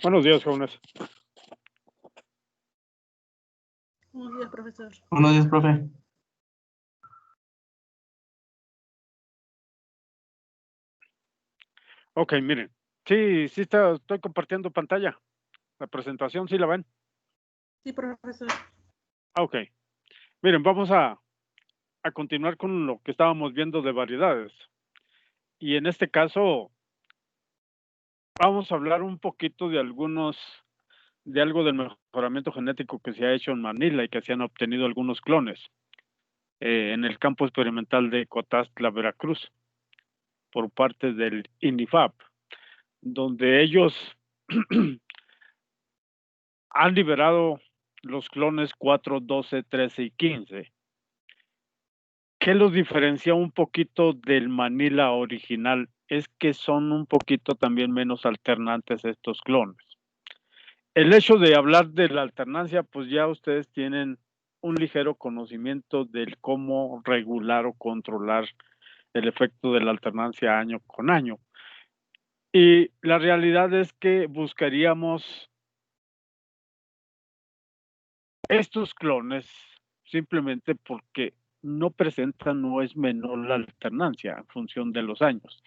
Buenos días, jóvenes. Buenos días, profesor. Buenos días, profe. Ok, miren. Sí, estoy compartiendo pantalla. La presentación, ¿sí la ven? Sí, profesor. Ok. Miren, vamos a continuar con lo que estábamos viendo de variedades. Y en este caso, vamos a hablar un poquito de algo del mejoramiento genético que se ha hecho en Manila y que se han obtenido algunos clones en el campo experimental de Cotastla, Veracruz, por parte del INIFAP, donde ellos han liberado los clones 4, 12, 13 y 15. ¿Qué los diferencia un poquito del Manila original? Es que son un poquito también menos alternantes estos clones. El hecho de hablar de la alternancia, pues ya ustedes tienen un ligero conocimiento del cómo regular o controlar el efecto de la alternancia año con año. Y la realidad es que buscaríamos estos clones simplemente porque no presentan o es menor la alternancia en función de los años.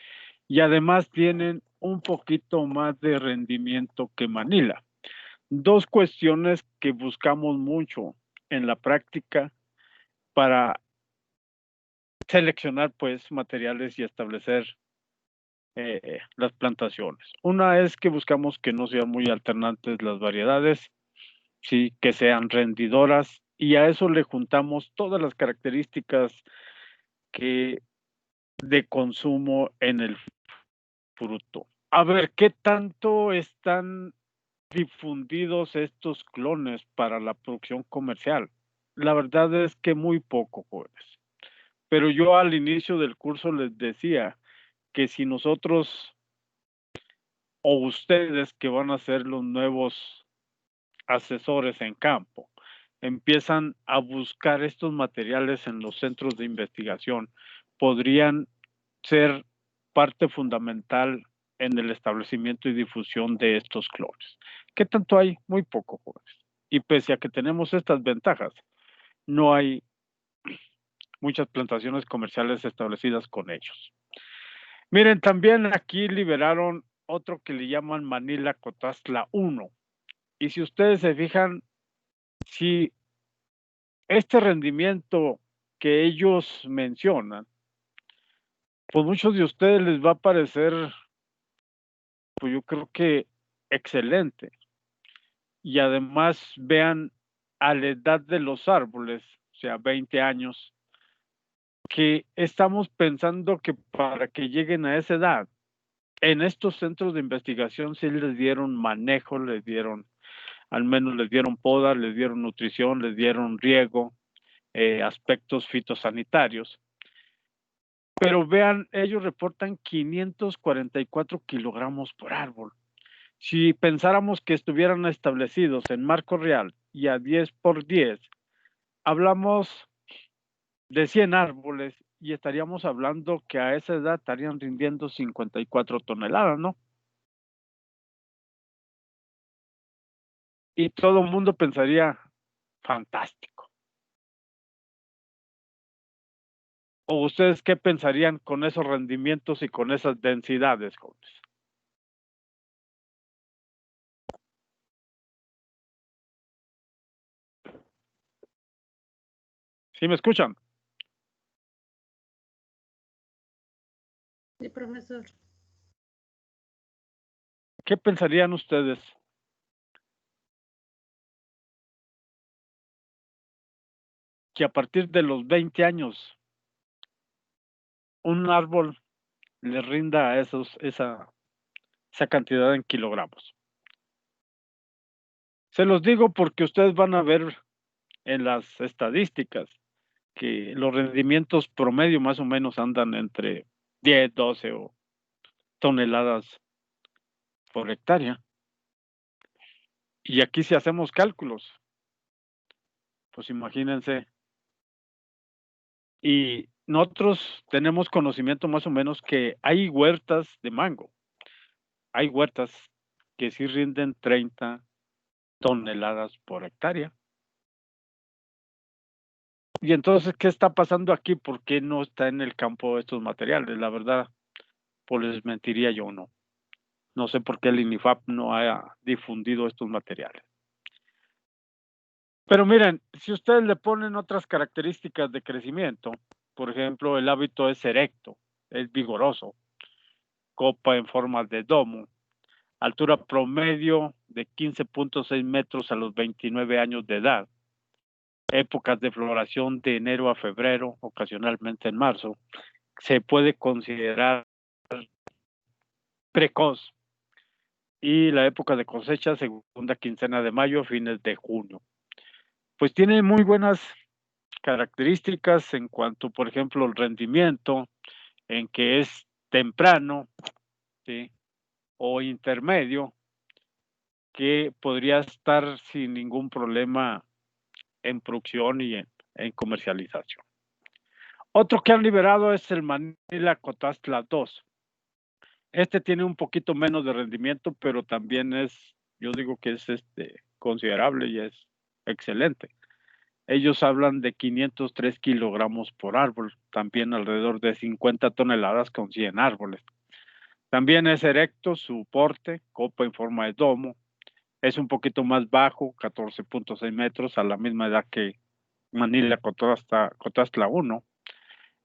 Y además tienen un poquito más de rendimiento que Manila. Dos cuestiones que buscamos mucho en la práctica para seleccionar pues materiales y establecer las plantaciones. Una es que buscamos que no sean muy alternantes las variedades, sí, que sean rendidoras, y a eso le juntamos todas las características de consumo en el fruto. A ver, ¿qué tanto están difundidos estos clones para la producción comercial? La verdad es que muy poco, jóvenes. Pero yo al inicio del curso les decía que si nosotros o ustedes que van a ser los nuevos asesores en campo empiezan a buscar estos materiales en los centros de investigación, podrían ser parte fundamental en el establecimiento y difusión de estos clones. ¿Qué tanto hay? Muy poco, jóvenes. Y pese a que tenemos estas ventajas, no hay muchas plantaciones comerciales establecidas con ellos. Miren, también aquí liberaron otro que le llaman Manila Cotastla 1. Y si ustedes se fijan, si este rendimiento que ellos mencionan, pues muchos de ustedes les va a parecer, pues yo creo que excelente. Y además vean a la edad de los árboles, o sea, 20 años, que estamos pensando que para que lleguen a esa edad, en estos centros de investigación sí les dieron manejo, al menos les dieron poda, les dieron nutrición, les dieron riego, aspectos fitosanitarios. Pero vean, ellos reportan 544 kilogramos por árbol. Si pensáramos que estuvieran establecidos en marco real y a 10 por 10, hablamos de 100 árboles y estaríamos hablando que a esa edad estarían rindiendo 54 toneladas, ¿no? Y todo el mundo pensaría, fantástico. ¿O ustedes qué pensarían con esos rendimientos y con esas densidades, jóvenes? ¿Sí me escuchan? Sí, profesor. ¿Qué pensarían ustedes? Que a partir de los 20 años un árbol le rinda a esa cantidad en kilogramos. Se los digo porque ustedes van a ver en las estadísticas que los rendimientos promedio más o menos andan entre 10, 12 toneladas por hectárea. Y aquí si hacemos cálculos, pues imagínense. Y nosotros tenemos conocimiento más o menos que hay huertas de mango. Hay huertas que sí rinden 30 toneladas por hectárea. Y entonces, ¿qué está pasando aquí? ¿Por qué no está en el campo estos materiales? La verdad, pues les mentiría yo, no. No sé por qué el INIFAP no ha difundido estos materiales. Pero miren, si ustedes le ponen otras características de crecimiento, por ejemplo, el hábito es erecto, es vigoroso, copa en forma de domo, altura promedio de 15.6 metros a los 29 años de edad, épocas de floración de enero a febrero, ocasionalmente en marzo, se puede considerar precoz, y la época de cosecha, segunda quincena de mayo, fines de junio. Pues tiene muy buenas características en cuanto, por ejemplo, el rendimiento, en que es temprano, ¿sí? O intermedio, que podría estar sin ningún problema en producción y en comercialización. Otro que han liberado es el Manila Cotazla 2. Este tiene un poquito menos de rendimiento, pero también es, yo digo que es considerable y es excelente. Ellos hablan de 503 kilogramos por árbol, también alrededor de 50 toneladas con 100 árboles. También es erecto su porte, copa en forma de domo. Es un poquito más bajo, 14.6 metros, a la misma edad que Manila Cotazla 1.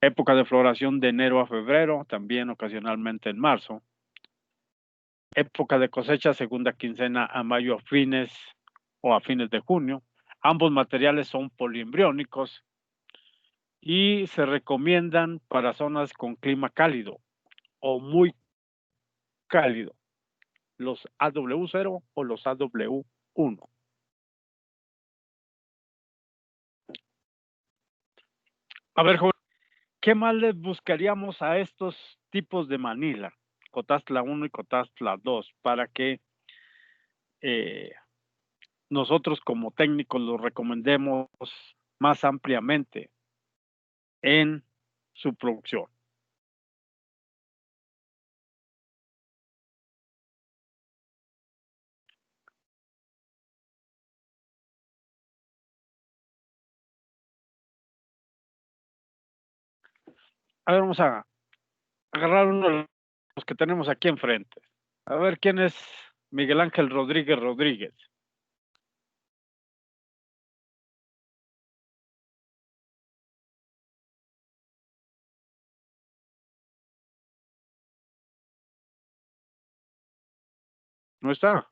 Época de floración de enero a febrero, también ocasionalmente en marzo. Época de cosecha, segunda quincena a mayo a fines de junio. Ambos materiales son poliembriónicos y se recomiendan para zonas con clima cálido o muy cálido, los AW0 o los AW1. A ver, joven, ¿qué más les buscaríamos a estos tipos de Manila, Cotazla 1 y Cotazla 2, para que nosotros como técnicos los recomendemos más ampliamente en su producción? A ver, vamos a agarrar uno de los que tenemos aquí enfrente. A ver quién es Miguel Ángel Rodríguez Rodríguez. ¿No está?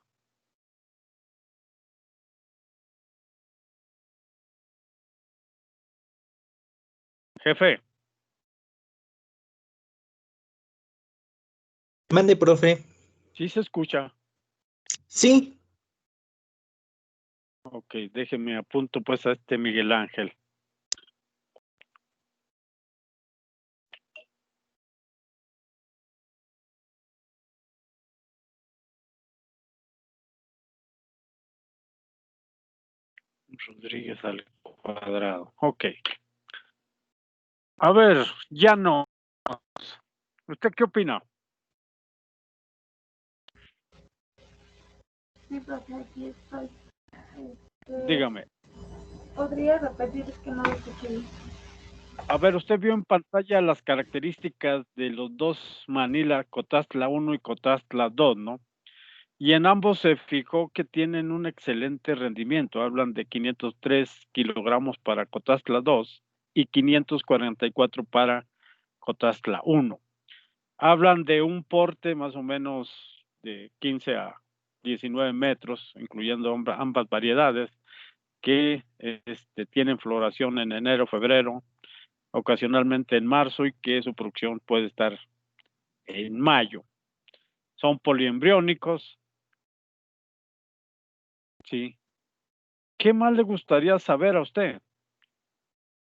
Jefe, Mande, profe. ¿sí se escucha? Sí, Ok, déjeme apunto pues a este Miguel Ángel. Rodríguez al cuadrado. Ok. A ver, ya no. ¿Usted qué opina? Sí, profe, aquí estoy. Dígame. ¿Podría repetir? Es que no lo escuché bien. A ver, usted vio en pantalla las características de los dos Manila, Cotazla 1 y Cotazla 2, ¿no? Y en ambos se fijó que tienen un excelente rendimiento. Hablan de 503 kilogramos para Cotazla 2 y 544 para Cotazla 1. Hablan de un porte más o menos de 15 a 19 metros, incluyendo ambas variedades, que tienen floración en enero, febrero, ocasionalmente en marzo y que su producción puede estar en mayo. Son poliembriónicos, sí. ¿Qué más le gustaría saber a usted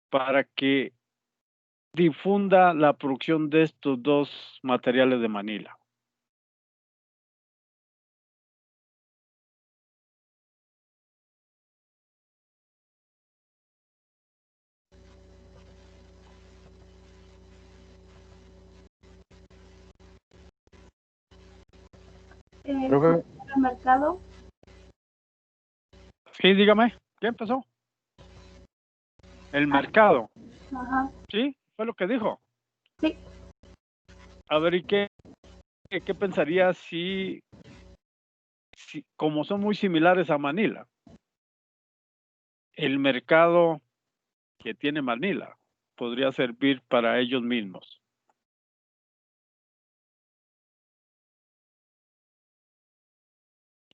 para que difunda la producción de estos dos materiales de Manila? Profe, ¿El mercado? Sí, dígame, ¿qué empezó? El mercado, Ajá. ¿sí? Fue lo que dijo. Sí. A ver, ¿y qué pensaría si, como son muy similares a Manila, el mercado que tiene Manila podría servir para ellos mismos?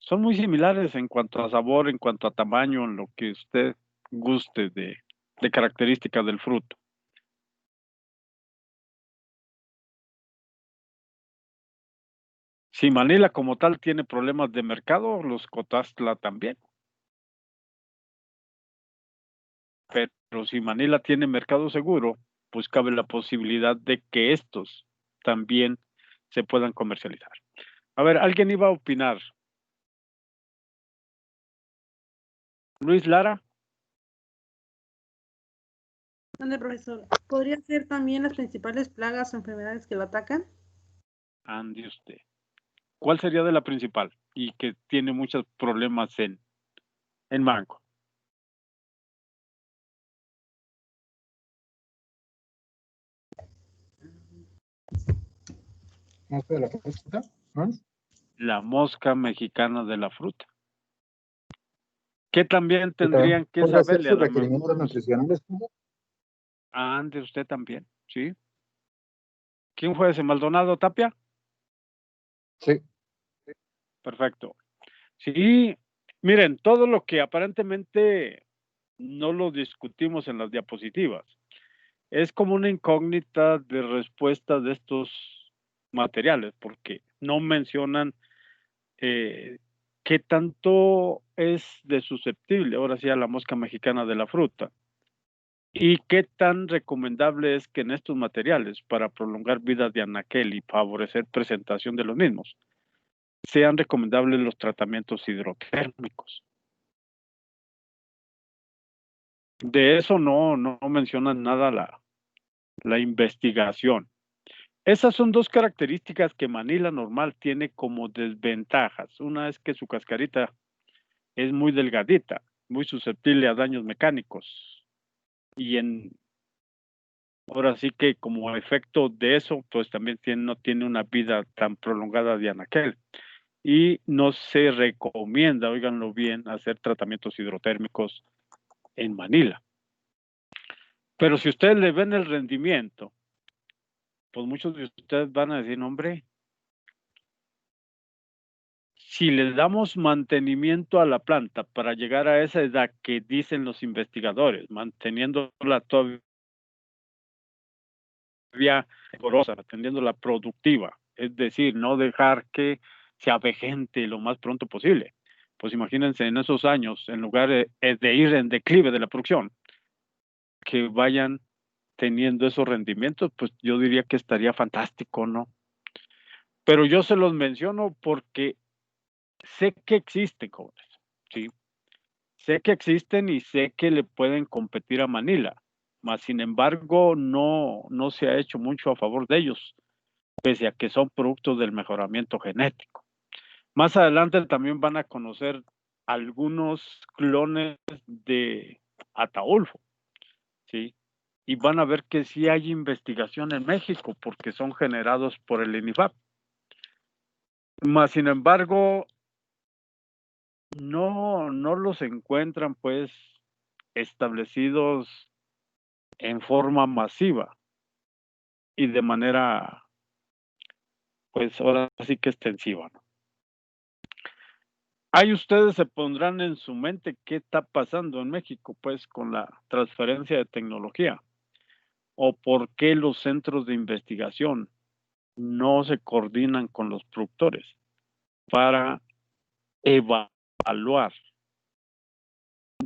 Son muy similares en cuanto a sabor, en cuanto a tamaño, en lo que usted guste de características del fruto. Si Manila como tal tiene problemas de mercado, los Cotazla también. Pero si Manila tiene mercado seguro, pues cabe la posibilidad de que estos también se puedan comercializar. A ver, alguien iba a opinar. Luis Lara, ¿Dónde, profesor? ¿Podría ser también las principales plagas o enfermedades que lo atacan? ande usted. ¿Cuál sería de la principal? Y que tiene muchos problemas en mango. ¿mosca de la fruta? ¿No? La mosca mexicana de la fruta. ¿Qué también Y también tendrían que podría ser saberle a sus la mejor? requerimientos nutricionales, profe. Ande usted también, ¿sí? ¿Quién fue ese? ¿Maldonado Tapia? Sí. Perfecto. Sí, miren, todo lo que aparentemente no lo discutimos en las diapositivas es como una incógnita de respuesta de estos materiales, porque no mencionan qué tanto es de susceptible, ahora sí, a la mosca mexicana de la fruta. ¿Y qué tan recomendable es que en estos materiales, para prolongar vidas de anaquel y favorecer presentación de los mismos, sean recomendables los tratamientos hidrotérmicos? De eso no mencionan nada la investigación. Esas son dos características que Manila normal tiene como desventajas. Una es que su cascarita es muy delgadita, muy susceptible a daños mecánicos. Y ahora sí que como efecto de eso, pues también no tiene una vida tan prolongada de anaquel. Y no se recomienda, óiganlo bien, hacer tratamientos hidrotérmicos en Manila. Pero si ustedes le ven el rendimiento, pues muchos de ustedes van a decir, hombre, si le damos mantenimiento a la planta para llegar a esa edad que dicen los investigadores, manteniéndola todavía porosa, atendiéndola productiva, es decir, no dejar que se avejente lo más pronto posible. Pues imagínense en esos años, en lugar de ir en declive de la producción, que vayan teniendo esos rendimientos, pues yo diría que estaría fantástico, ¿no? Pero yo se los menciono porque sé que existen, jóvenes, ¿sí? Sé que existen y sé que le pueden competir a Manila. Mas, sin embargo, no se ha hecho mucho a favor de ellos, pese a que son productos del mejoramiento genético. Más adelante también van a conocer algunos clones de Ataulfo, ¿sí? Y van a ver que sí hay investigación en México porque son generados por el INIFAP. Mas, sin embargo, no los encuentran pues establecidos en forma masiva y de manera pues ahora sí que extensiva, ¿no? Ahí ustedes se pondrán en su mente qué está pasando en México pues con la transferencia de tecnología o por qué los centros de investigación no se coordinan con los productores para evaluar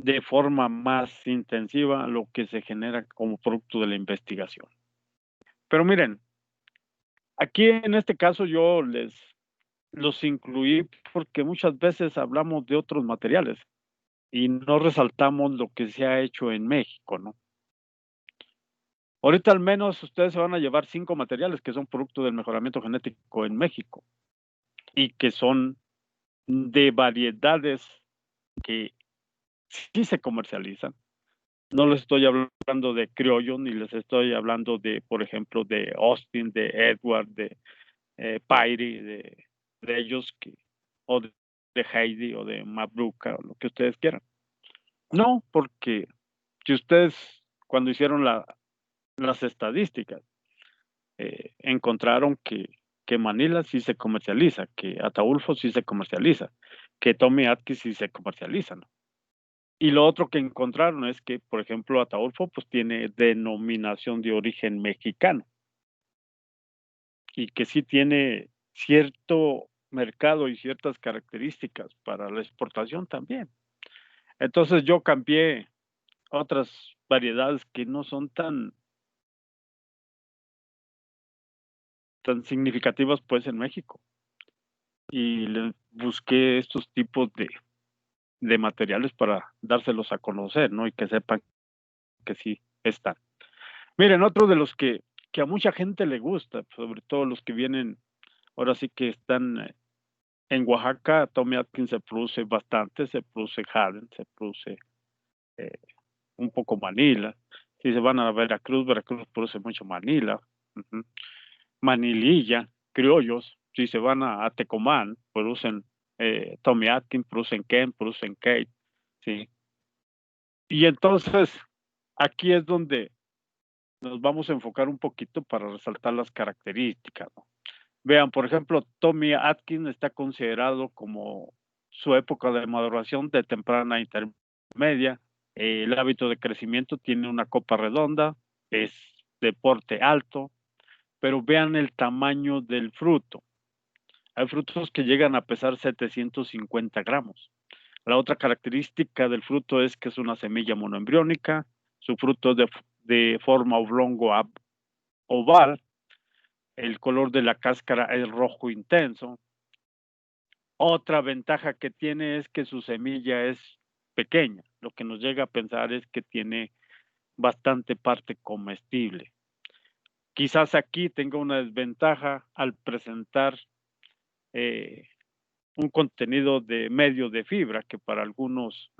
de forma más intensiva lo que se genera como producto de la investigación. Pero miren, aquí en este caso yo los incluí porque muchas veces hablamos de otros materiales y no resaltamos lo que se ha hecho en México, ¿no? Ahorita al menos ustedes se van a llevar 5 materiales que son producto del mejoramiento genético en México y que son de variedades que sí se comercializan. No les estoy hablando de criollo, ni les estoy hablando de, por ejemplo, de Austin, de Edward, de Pyrie, de ellos, o de Heidi, o de Mabruca, o lo que ustedes quieran. No, porque si ustedes, cuando hicieron las estadísticas, encontraron que Manila sí se comercializa, que Ataulfo sí se comercializa, que Tommy Atkins sí se comercializa, ¿no? Y lo otro que encontraron es que, por ejemplo, Ataulfo pues tiene denominación de origen mexicano y que sí tiene cierto mercado y ciertas características para la exportación también. Entonces yo cambié otras variedades que no son tan significativas pues en México y le busqué estos tipos de materiales para dárselos a conocer, ¿no? Y que sepan que sí están. Miren, otro de los que a mucha gente le gusta, sobre todo los que vienen, ahora sí que están en Oaxaca, Tommy Atkins se produce bastante, se produce Haden, se produce un poco Manila. Si se van a Veracruz, Veracruz produce mucho Manila, Manililla, criollos. Si se van a Tecomán, producen Tommy Atkins, producen Ken, producen Kate, ¿sí? Y entonces, aquí es donde nos vamos a enfocar un poquito para resaltar las características, ¿no? Vean, por ejemplo, Tommy Atkins está considerado como su época de maduración de temprana intermedia. El hábito de crecimiento tiene una copa redonda, es de porte alto, pero vean el tamaño del fruto. Hay frutos que llegan a pesar 750 gramos. La otra característica del fruto es que es una semilla monoembriónica, su fruto es de forma oblongo oval, el color de la cáscara es rojo intenso. Otra ventaja que tiene es que su semilla es pequeña. Lo que nos llega a pensar es que tiene bastante parte comestible. Quizás aquí tenga una desventaja al presentar un contenido de medio de fibra, que para algunos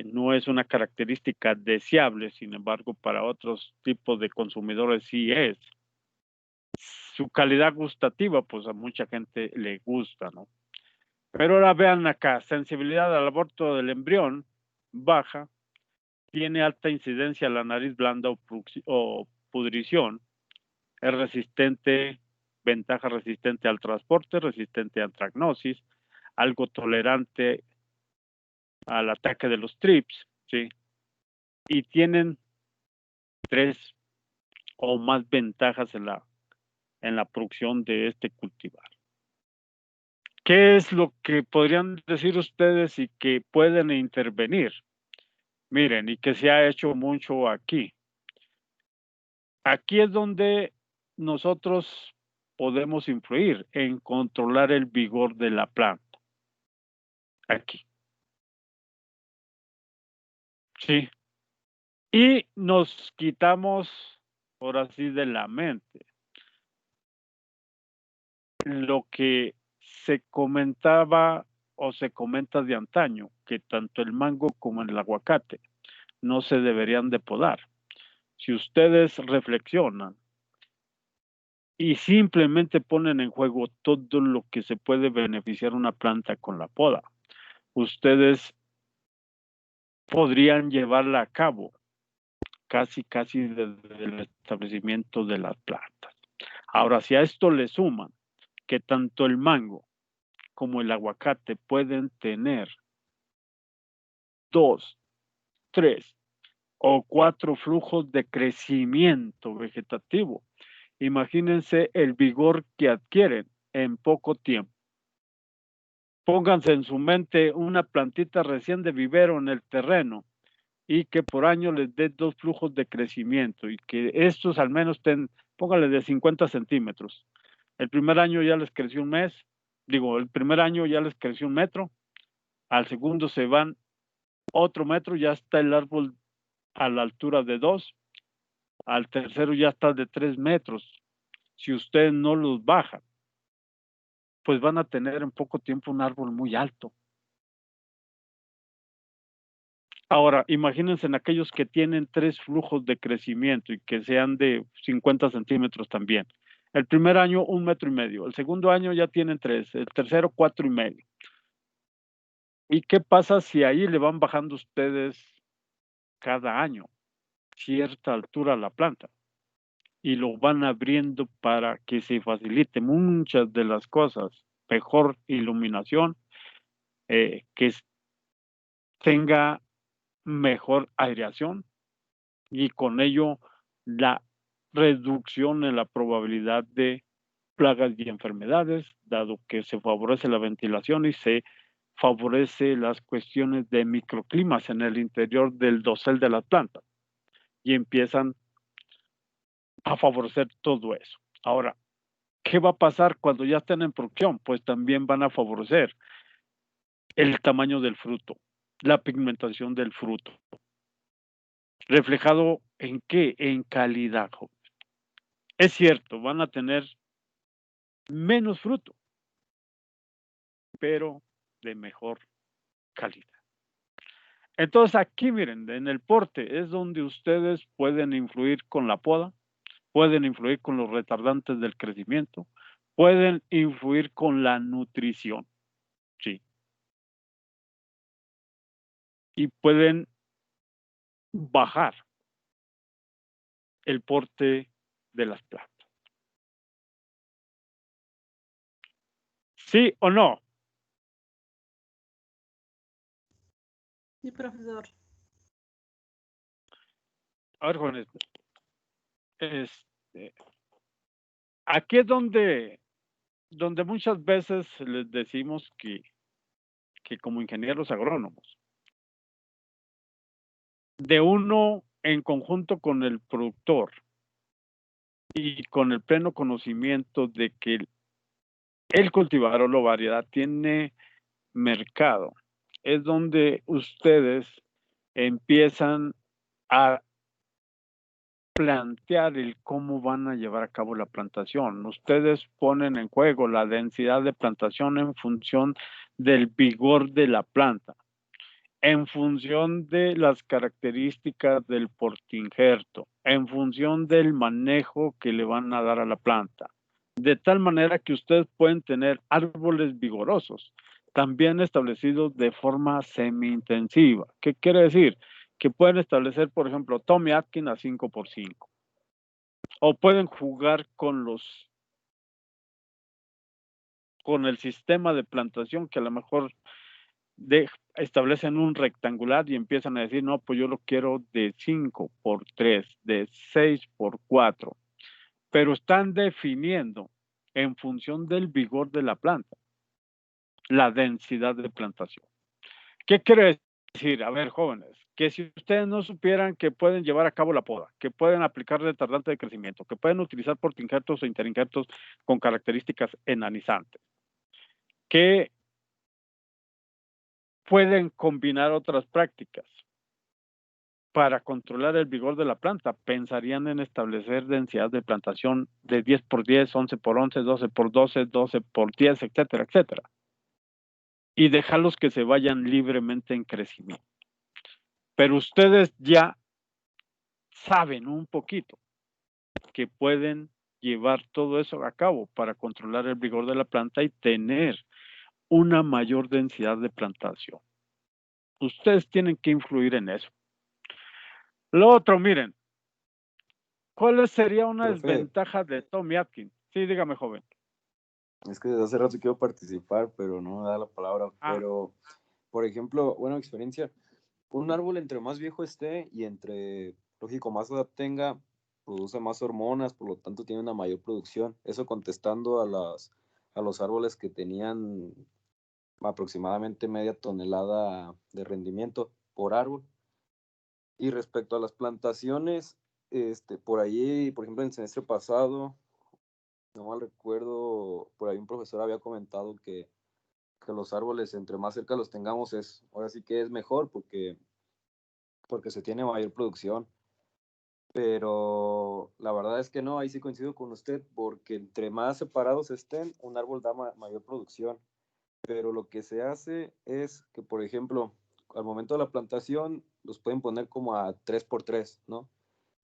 no es una característica deseable, sin embargo, para otros tipos de consumidores sí es. Su calidad gustativa, pues a mucha gente le gusta, ¿no? Pero ahora vean acá, sensibilidad al aborto del embrión baja, tiene alta incidencia a la nariz blanda o pudrición, es resistente, ventaja resistente al transporte, resistente a antracnosis, algo tolerante al ataque de los trips, ¿sí? Y tienen 3 o más ventajas en la producción de este cultivar. ¿Qué es lo que podrían decir ustedes y que pueden intervenir? Miren, y que se ha hecho mucho aquí. Aquí es donde nosotros podemos influir en controlar el vigor de la planta. Aquí. Sí. Y nos quitamos, por así de la mente, lo que se comentaba o se comenta de antaño, que tanto el mango como el aguacate no se deberían de podar. Si ustedes reflexionan y simplemente ponen en juego todo lo que se puede beneficiar una planta con la poda, ustedes podrían llevarla a cabo casi desde el establecimiento de las plantas. Ahora, si a esto le suman que tanto el mango como el aguacate pueden tener 2, 3 o 4 flujos de crecimiento vegetativo, imagínense el vigor que adquieren en poco tiempo. Pónganse en su mente una plantita recién de vivero en el terreno y que por año les dé 2 flujos de crecimiento y que estos al menos pónganle de 50 centímetros. El primer año ya les creció un mes, el primer año ya les creció 1 metro, al segundo se van otro metro, ya está el árbol a la altura de 2, al tercero ya está de 3 metros. Si ustedes no los bajan, pues van a tener en poco tiempo un árbol muy alto. Ahora, imagínense en aquellos que tienen 3 flujos de crecimiento y que sean de 50 centímetros también. El primer año, 1,5 metros. El segundo año ya tienen 3. El tercero, 4,5 metros. ¿Y qué pasa si ahí le van bajando ustedes cada año cierta altura a la planta? Y lo van abriendo para que se facilite muchas de las cosas. Mejor iluminación, que tenga mejor aireación y con ello la reducción en la probabilidad de plagas y enfermedades, dado que se favorece la ventilación y se favorece las cuestiones de microclimas en el interior del dosel de las plantas y empiezan a favorecer todo eso. Ahora, ¿qué va a pasar cuando ya estén en producción? Pues también van a favorecer el tamaño del fruto, la pigmentación del fruto. ¿Reflejado en qué? En calidad. Es cierto, van a tener menos fruto, pero de mejor calidad. Entonces aquí miren, en el porte es donde ustedes pueden influir con la poda, pueden influir con los retardantes del crecimiento, pueden influir con la nutrición, sí. Y pueden bajar el porte de las plantas. ¿Sí o no? Sí, profesor. A ver, jóvenes, aquí es donde muchas veces les decimos que como ingenieros agrónomos, de uno en conjunto con el productor y con el pleno conocimiento de que el cultivar o la variedad tiene mercado, es donde ustedes empiezan a plantear el cómo van a llevar a cabo la plantación. Ustedes ponen en juego la densidad de plantación en función del vigor de la planta, en función de las características del portainjerto, en función del manejo que le van a dar a la planta, de tal manera que ustedes pueden tener árboles vigorosos, también establecidos de forma semi-intensiva. ¿Qué quiere decir? Que pueden establecer, por ejemplo, Tommy Atkins a 5x5. O pueden jugar con el sistema de plantación que a lo mejor establecen un rectangular y empiezan a decir, no, pues yo lo quiero de 5x3, de 6x4, pero están definiendo en función del vigor de la planta la densidad de plantación. ¿Qué quiere decir? A ver, jóvenes, que si ustedes no supieran que pueden llevar a cabo la poda, que pueden aplicar retardante de crecimiento, que pueden utilizar portainjertos o interinjertos con características enanizantes, que pueden combinar otras prácticas, para controlar el vigor de la planta, pensarían en establecer densidad de plantación de 10 por 10, 11 por 11, 12 por 12, 12 por 10, etcétera, etcétera. Y dejarlos que se vayan libremente en crecimiento. Pero ustedes ya saben un poquito que pueden llevar todo eso a cabo para controlar el vigor de la planta y tener una mayor densidad de plantación. Ustedes tienen que influir en eso. Lo otro, miren, ¿cuál sería una Profe, desventaja de Tommy Atkins? Sí, dígame, joven. es que desde hace rato quiero participar, pero no me da la palabra. Ah. Pero, por ejemplo, buena experiencia, un árbol entre más viejo esté y entre, lógico, más edad tenga, produce más hormonas, por lo tanto tiene una mayor producción. Eso contestando a los árboles que tenían aproximadamente media tonelada de rendimiento por árbol. Y respecto a las plantaciones, por ahí, por ejemplo, en el semestre pasado, no mal recuerdo, por ahí un profesor había comentado que los árboles, entre más cerca los tengamos, ahora sí que es mejor porque se tiene mayor producción. Pero la verdad es que no, ahí sí coincido con usted, porque entre más separados estén, un árbol da mayor producción. Pero lo que se hace es que, por ejemplo, al momento de la plantación, los pueden poner como a 3x3, ¿no?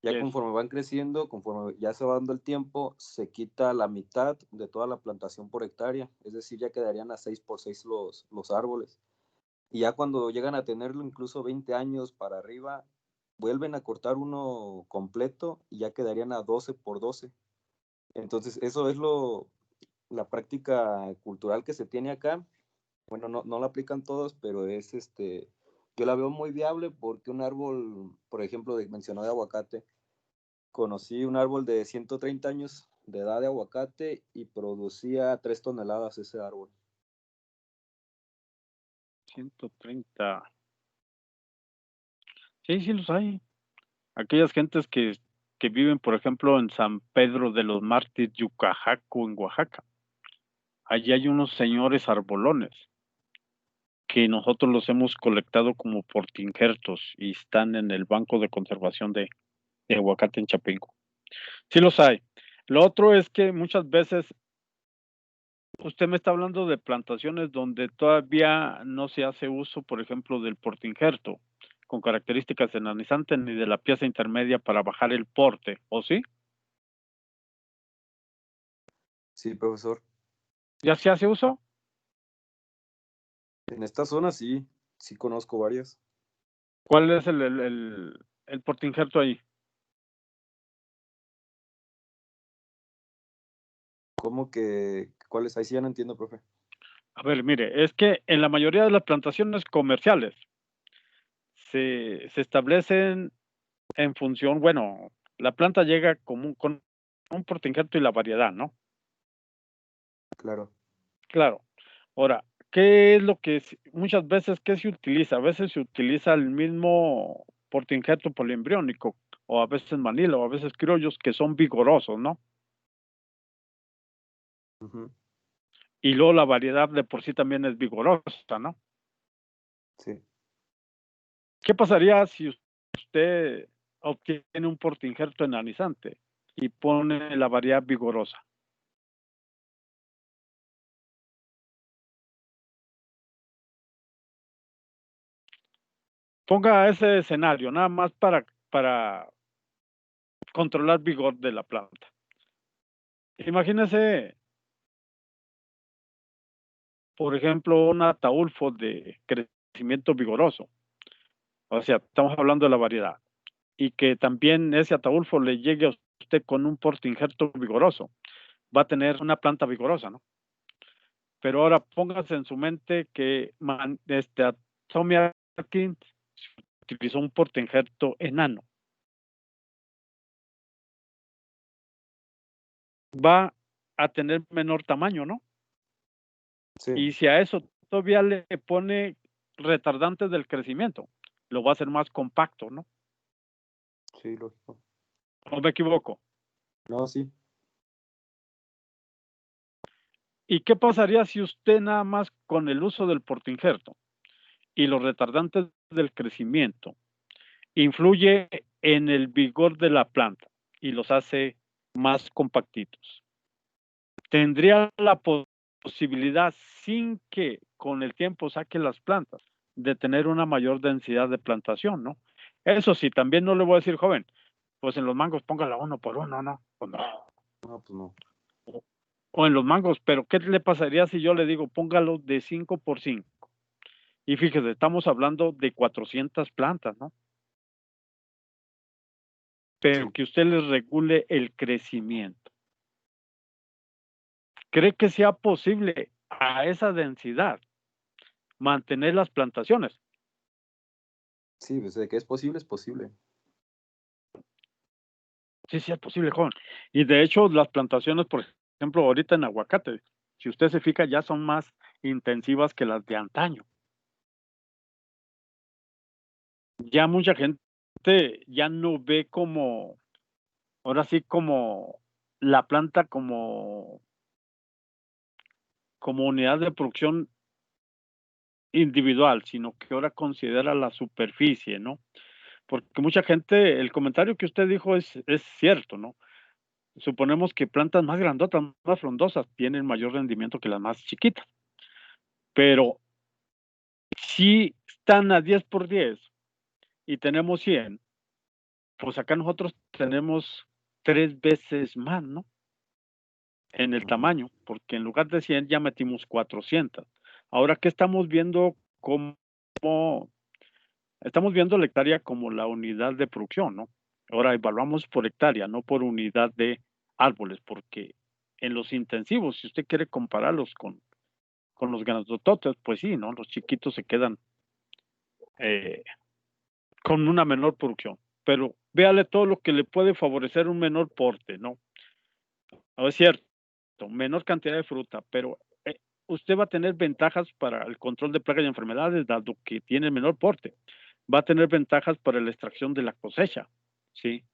Ya Yes. conforme van creciendo, conforme ya se va dando el tiempo, se quita la mitad de toda la plantación por hectárea, es decir, ya quedarían a 6x6 los árboles. Y ya cuando llegan a tenerlo incluso 20 años para arriba, vuelven a cortar uno completo y ya quedarían a 12x12. Entonces, eso es la práctica cultural que se tiene acá. Bueno, no la aplican todos, pero yo la veo muy viable porque un árbol, por ejemplo, mencionó de aguacate, conocí un árbol de 130 años de edad de aguacate y producía 3 toneladas ese árbol. 130. Sí, sí los hay. Aquellas gentes que viven, por ejemplo, en San Pedro de los Mártires, Yucajaco, en Oaxaca. Allí hay unos señores arbolones que nosotros los hemos colectado como portinjertos y están en el Banco de Conservación de Aguacate en Chapingo. Sí los hay. Lo otro es que muchas veces usted me está hablando de plantaciones donde todavía no se hace uso, por ejemplo, del portinjerto con características enanizantes ni de la pieza intermedia para bajar el porte, ¿o sí? Sí, profesor. ¿Ya se hace uso? En esta zona sí conozco varias. ¿Cuál es el portinjerto ahí? ¿Cómo que cuáles? Ahí sí ya no entiendo, profe. A ver, mire, es que en la mayoría de las plantaciones comerciales se establecen en función, bueno, la planta llega con un portinjerto y la variedad, ¿no? Claro. Claro. Ahora, ¿qué es lo que muchas veces qué se utiliza? A veces se utiliza el mismo portinjerto poliembriónico, o a veces manila, o a veces criollos que son vigorosos, ¿no? Uh-huh. Y luego la variedad de por sí también es vigorosa, ¿no? Sí. ¿Qué pasaría si usted obtiene un portinjerto enanizante y pone la variedad vigorosa? Ponga ese escenario, nada más para controlar vigor de la planta. Imagínese, por ejemplo, un ataulfo de crecimiento vigoroso. O sea, estamos hablando de la variedad. Y que también ese ataulfo le llegue a usted con un portinjerto vigoroso. Va a tener una planta vigorosa, ¿no? Pero ahora póngase en su mente que Tommy Atkins utilizó un portinjerto enano. Va a tener menor tamaño, ¿no? Sí. Y si a eso todavía le pone retardantes del crecimiento, lo va a hacer más compacto, ¿no? Sí, lógico. ¿O me equivoco? No, sí. ¿Y qué pasaría si usted nada más con el uso del portinjerto y los retardantes del crecimiento influye en el vigor de la planta y los hace más compactitos. Tendría la posibilidad, sin que con el tiempo saque las plantas, de tener una mayor densidad de plantación, ¿no? Eso sí, también no le voy a decir, joven, pues en los mangos póngala 1 por 1, ¿no? Pues no. No, pues no. O en los mangos, pero ¿qué le pasaría si yo le digo póngalo de 5 por 5? Y fíjese, estamos hablando de 400 plantas, ¿no? Pero Sí. que usted les regule el crecimiento. ¿Cree que sea posible a esa densidad mantener las plantaciones? Sí, pues de que es posible, es posible. Sí, sí es posible, joven. Y de hecho, las plantaciones, por ejemplo, ahorita en aguacate, si usted se fija, ya son más intensivas que las de antaño. Ya mucha gente ya no ve como, ahora sí, como la planta como unidad de producción individual, sino que ahora considera la superficie, ¿no? Porque mucha gente, el comentario que usted dijo es cierto, ¿no? Suponemos que plantas más grandotas, más frondosas, tienen mayor rendimiento que las más chiquitas. Pero si están a 10 por 10 y tenemos 100, pues acá nosotros tenemos 3 veces más, ¿no? En el tamaño, porque en lugar de 100 ya metimos 400. Ahora, ¿qué estamos viendo? Estamos viendo la hectárea como la unidad de producción, ¿no? Ahora evaluamos por hectárea, no por unidad de árboles, porque en los intensivos, si usted quiere compararlos con los grandototes, pues sí, ¿no? Los chiquitos se quedan con una menor producción. Pero véale todo lo que le puede favorecer un menor porte, ¿no? No es cierto, menor cantidad de fruta, pero usted va a tener ventajas para el control de plagas y enfermedades, dado que tiene menor porte. Va a tener ventajas para la extracción de la cosecha, ¿sí?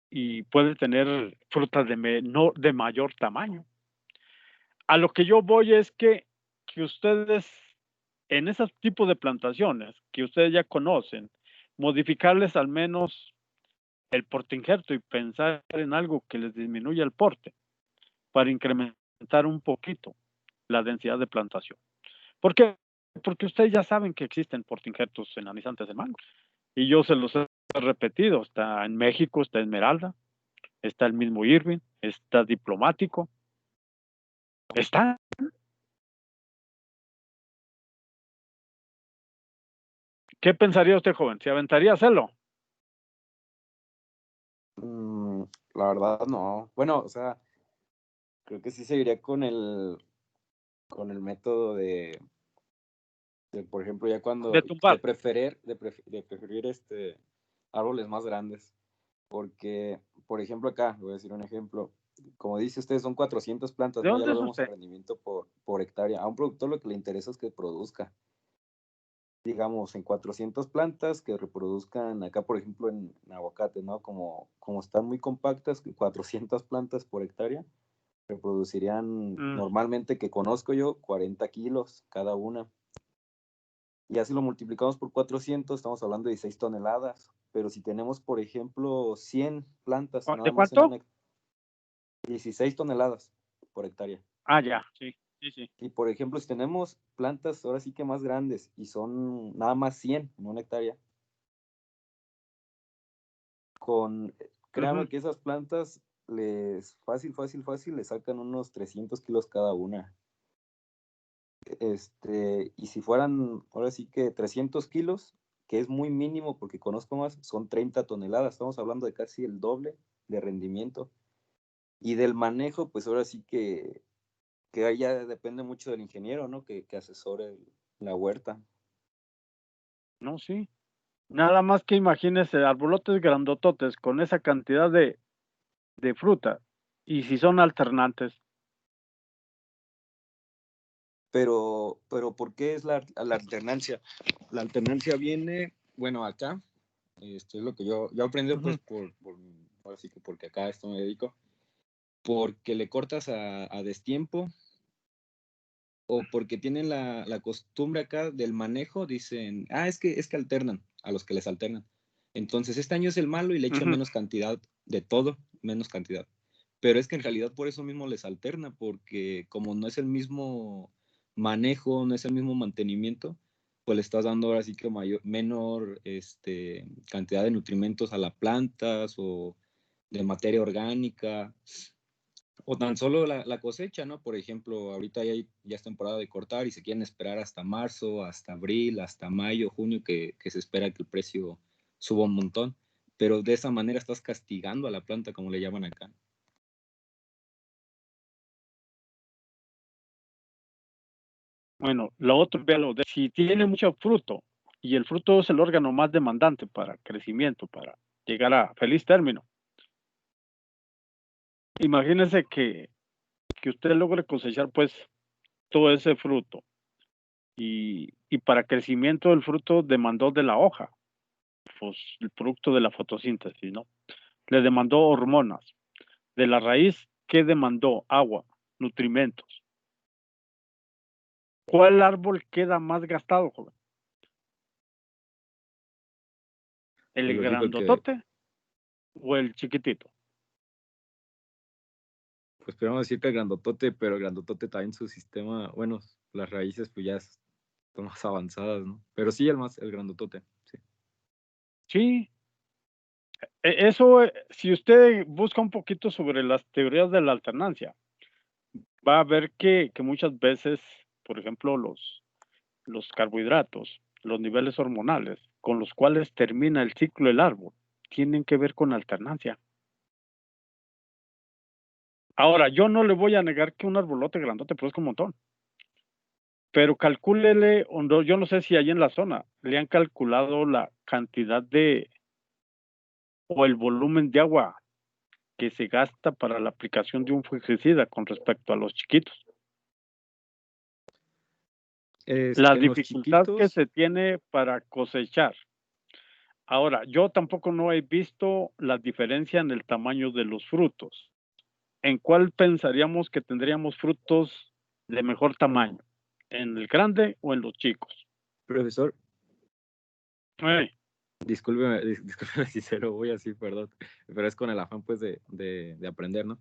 Y puede tener frutas de mayor tamaño. A lo que yo voy es que ustedes, en esos tipos de plantaciones que ustedes ya conocen, modificarles al menos el porte injerto y pensar en algo que les disminuya el porte para incrementar un poquito la densidad de plantación. ¿Por qué? Porque ustedes ya saben que existen portinjertos enanizantes de mango. Y yo se los he repetido. Está en México, está Esmeralda, está el mismo Irving, está Diplomático. Está. ¿Qué pensaría usted, joven? ¿Se aventaría a hacerlo? La verdad, no. Bueno, o sea, creo que sí seguiría con el método de por ejemplo, ya cuando, De tumbar. de preferir árboles más grandes. Porque, por ejemplo, acá, voy a decir un ejemplo, como dice usted, son 400 plantas, ¿De ¿no? Ya dónde lo es vemos el usted? rendimiento por hectárea. A un productor lo que le interesa es que produzca. Digamos, en 400 plantas que reproduzcan, acá, por ejemplo, en aguacate, ¿no? Como están muy compactas, 400 plantas por hectárea, reproducirían normalmente, que conozco yo, 40 kilos cada una. Y así lo multiplicamos por 400, estamos hablando de 6 toneladas. Pero si tenemos, por ejemplo, 100 plantas ¿De nada más en cuánto? 16 toneladas por hectárea. Ah, ya, sí, sí, sí. Y por ejemplo, si tenemos plantas ahora sí que más grandes y son nada más 100 en una hectárea, créame que esas plantas fácil, le sacan unos 300 kilos cada una. Y si fueran ahora sí que 300 kilos, que es muy mínimo porque conozco más, son 30 toneladas. Estamos hablando de casi el doble de rendimiento. Y del manejo, pues ahora sí que ahí ya depende mucho del ingeniero, ¿no? Que asesore la huerta. No, sí. Nada más que imagínese arbolotes grandototes con esa cantidad de fruta. Y si son alternantes. Pero ¿por qué es la alternancia? La alternancia viene, bueno, acá, esto es lo que yo aprendí, pues, ahora sí que porque acá a esto me dedico, porque le cortas a destiempo, o porque tienen la costumbre acá del manejo, dicen, es que alternan. a los que les alternan. Entonces, este año es el malo y le echan menos cantidad de todo, menos cantidad. Pero es que en realidad por eso mismo les alterna, porque como no es el mismo manejo, no es el mismo mantenimiento, pues le estás dando ahora sí que menor cantidad de nutrimentos a las plantas o de materia orgánica, o tan solo la cosecha, ¿no? Por ejemplo, ahorita ya es temporada de cortar y se quieren esperar hasta marzo, hasta abril, hasta mayo, junio, que se espera que el precio suba un montón. Pero de esa manera estás castigando a la planta, como le llaman acá. Bueno, lo otro, si tiene mucho fruto y el fruto es el órgano más demandante para crecimiento, para llegar a feliz término. Imagínese que usted logre cosechar pues todo ese fruto y para crecimiento el fruto demandó de la hoja, pues el producto de la fotosíntesis, ¿no? Le demandó hormonas. De la raíz, ¿qué demandó? Agua, nutrimentos. ¿Cuál árbol queda más gastado, joven? ¿El Pues grandotote o el chiquitito? Pues podemos decir que el grandotote, pero el grandotote también su sistema, bueno, las raíces pues ya son más avanzadas, ¿no? Pero sí, el grandotote, sí. Sí. Eso, si usted busca un poquito sobre las teorías de la alternancia, va a ver que muchas veces, por ejemplo, los carbohidratos, los niveles hormonales con los cuales termina el ciclo del árbol, tienen que ver con alternancia. Ahora, yo no le voy a negar que un arbolote grandote produzca un montón, pero calcúlele, yo no sé si ahí en la zona le han calculado la cantidad o el volumen de agua que se gasta para la aplicación de un fungicida con respecto a los chiquitos. La dificultad que se tiene para cosechar. Ahora, yo tampoco no he visto la diferencia en el tamaño de los frutos. ¿En cuál pensaríamos que tendríamos frutos de mejor tamaño? ¿En el grande o en los chicos? Profesor, Hey. discúlpeme si se lo voy así, perdón, pero es con el afán pues de aprender, ¿no?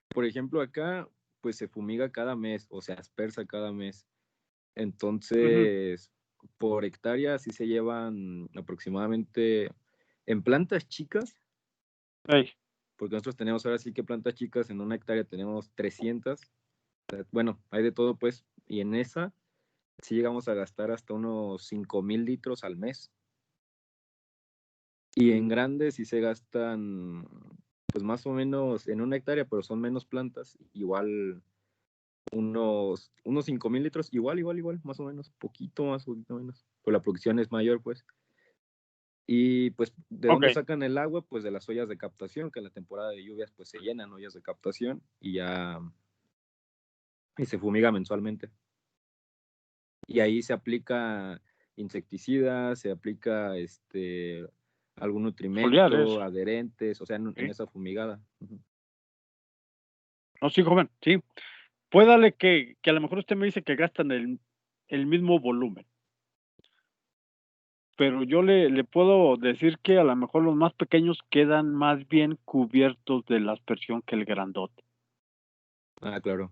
Por ejemplo, acá pues se fumiga cada mes o se aspersa cada mes. Entonces, por hectárea sí se llevan aproximadamente en plantas chicas, Hey. porque nosotros tenemos ahora sí que plantas chicas, en una hectárea tenemos 300, bueno, hay de todo pues, y en esa sí llegamos a gastar hasta unos 5,000 litros al mes. Y en grandes sí se gastan, pues más o menos en una hectárea, pero son menos plantas, igual unos 5,000 litros, igual, más o menos, poquito más, poquito menos, pero la producción es mayor, pues. Y pues, ¿de dónde sacan el agua? Pues de las ollas de captación, que en la temporada de lluvias pues se llenan ollas de captación y se fumiga mensualmente. Y ahí se aplica insecticidas, se aplica algún nutrimento, Foliares. adherentes, o sea, en esa fumigada. No, sí, joven, sí. Puédale que a lo mejor usted me dice que gastan el mismo volumen. Pero yo le puedo decir que a lo mejor los más pequeños quedan más bien cubiertos de la aspersión que el grandote. Ah, claro.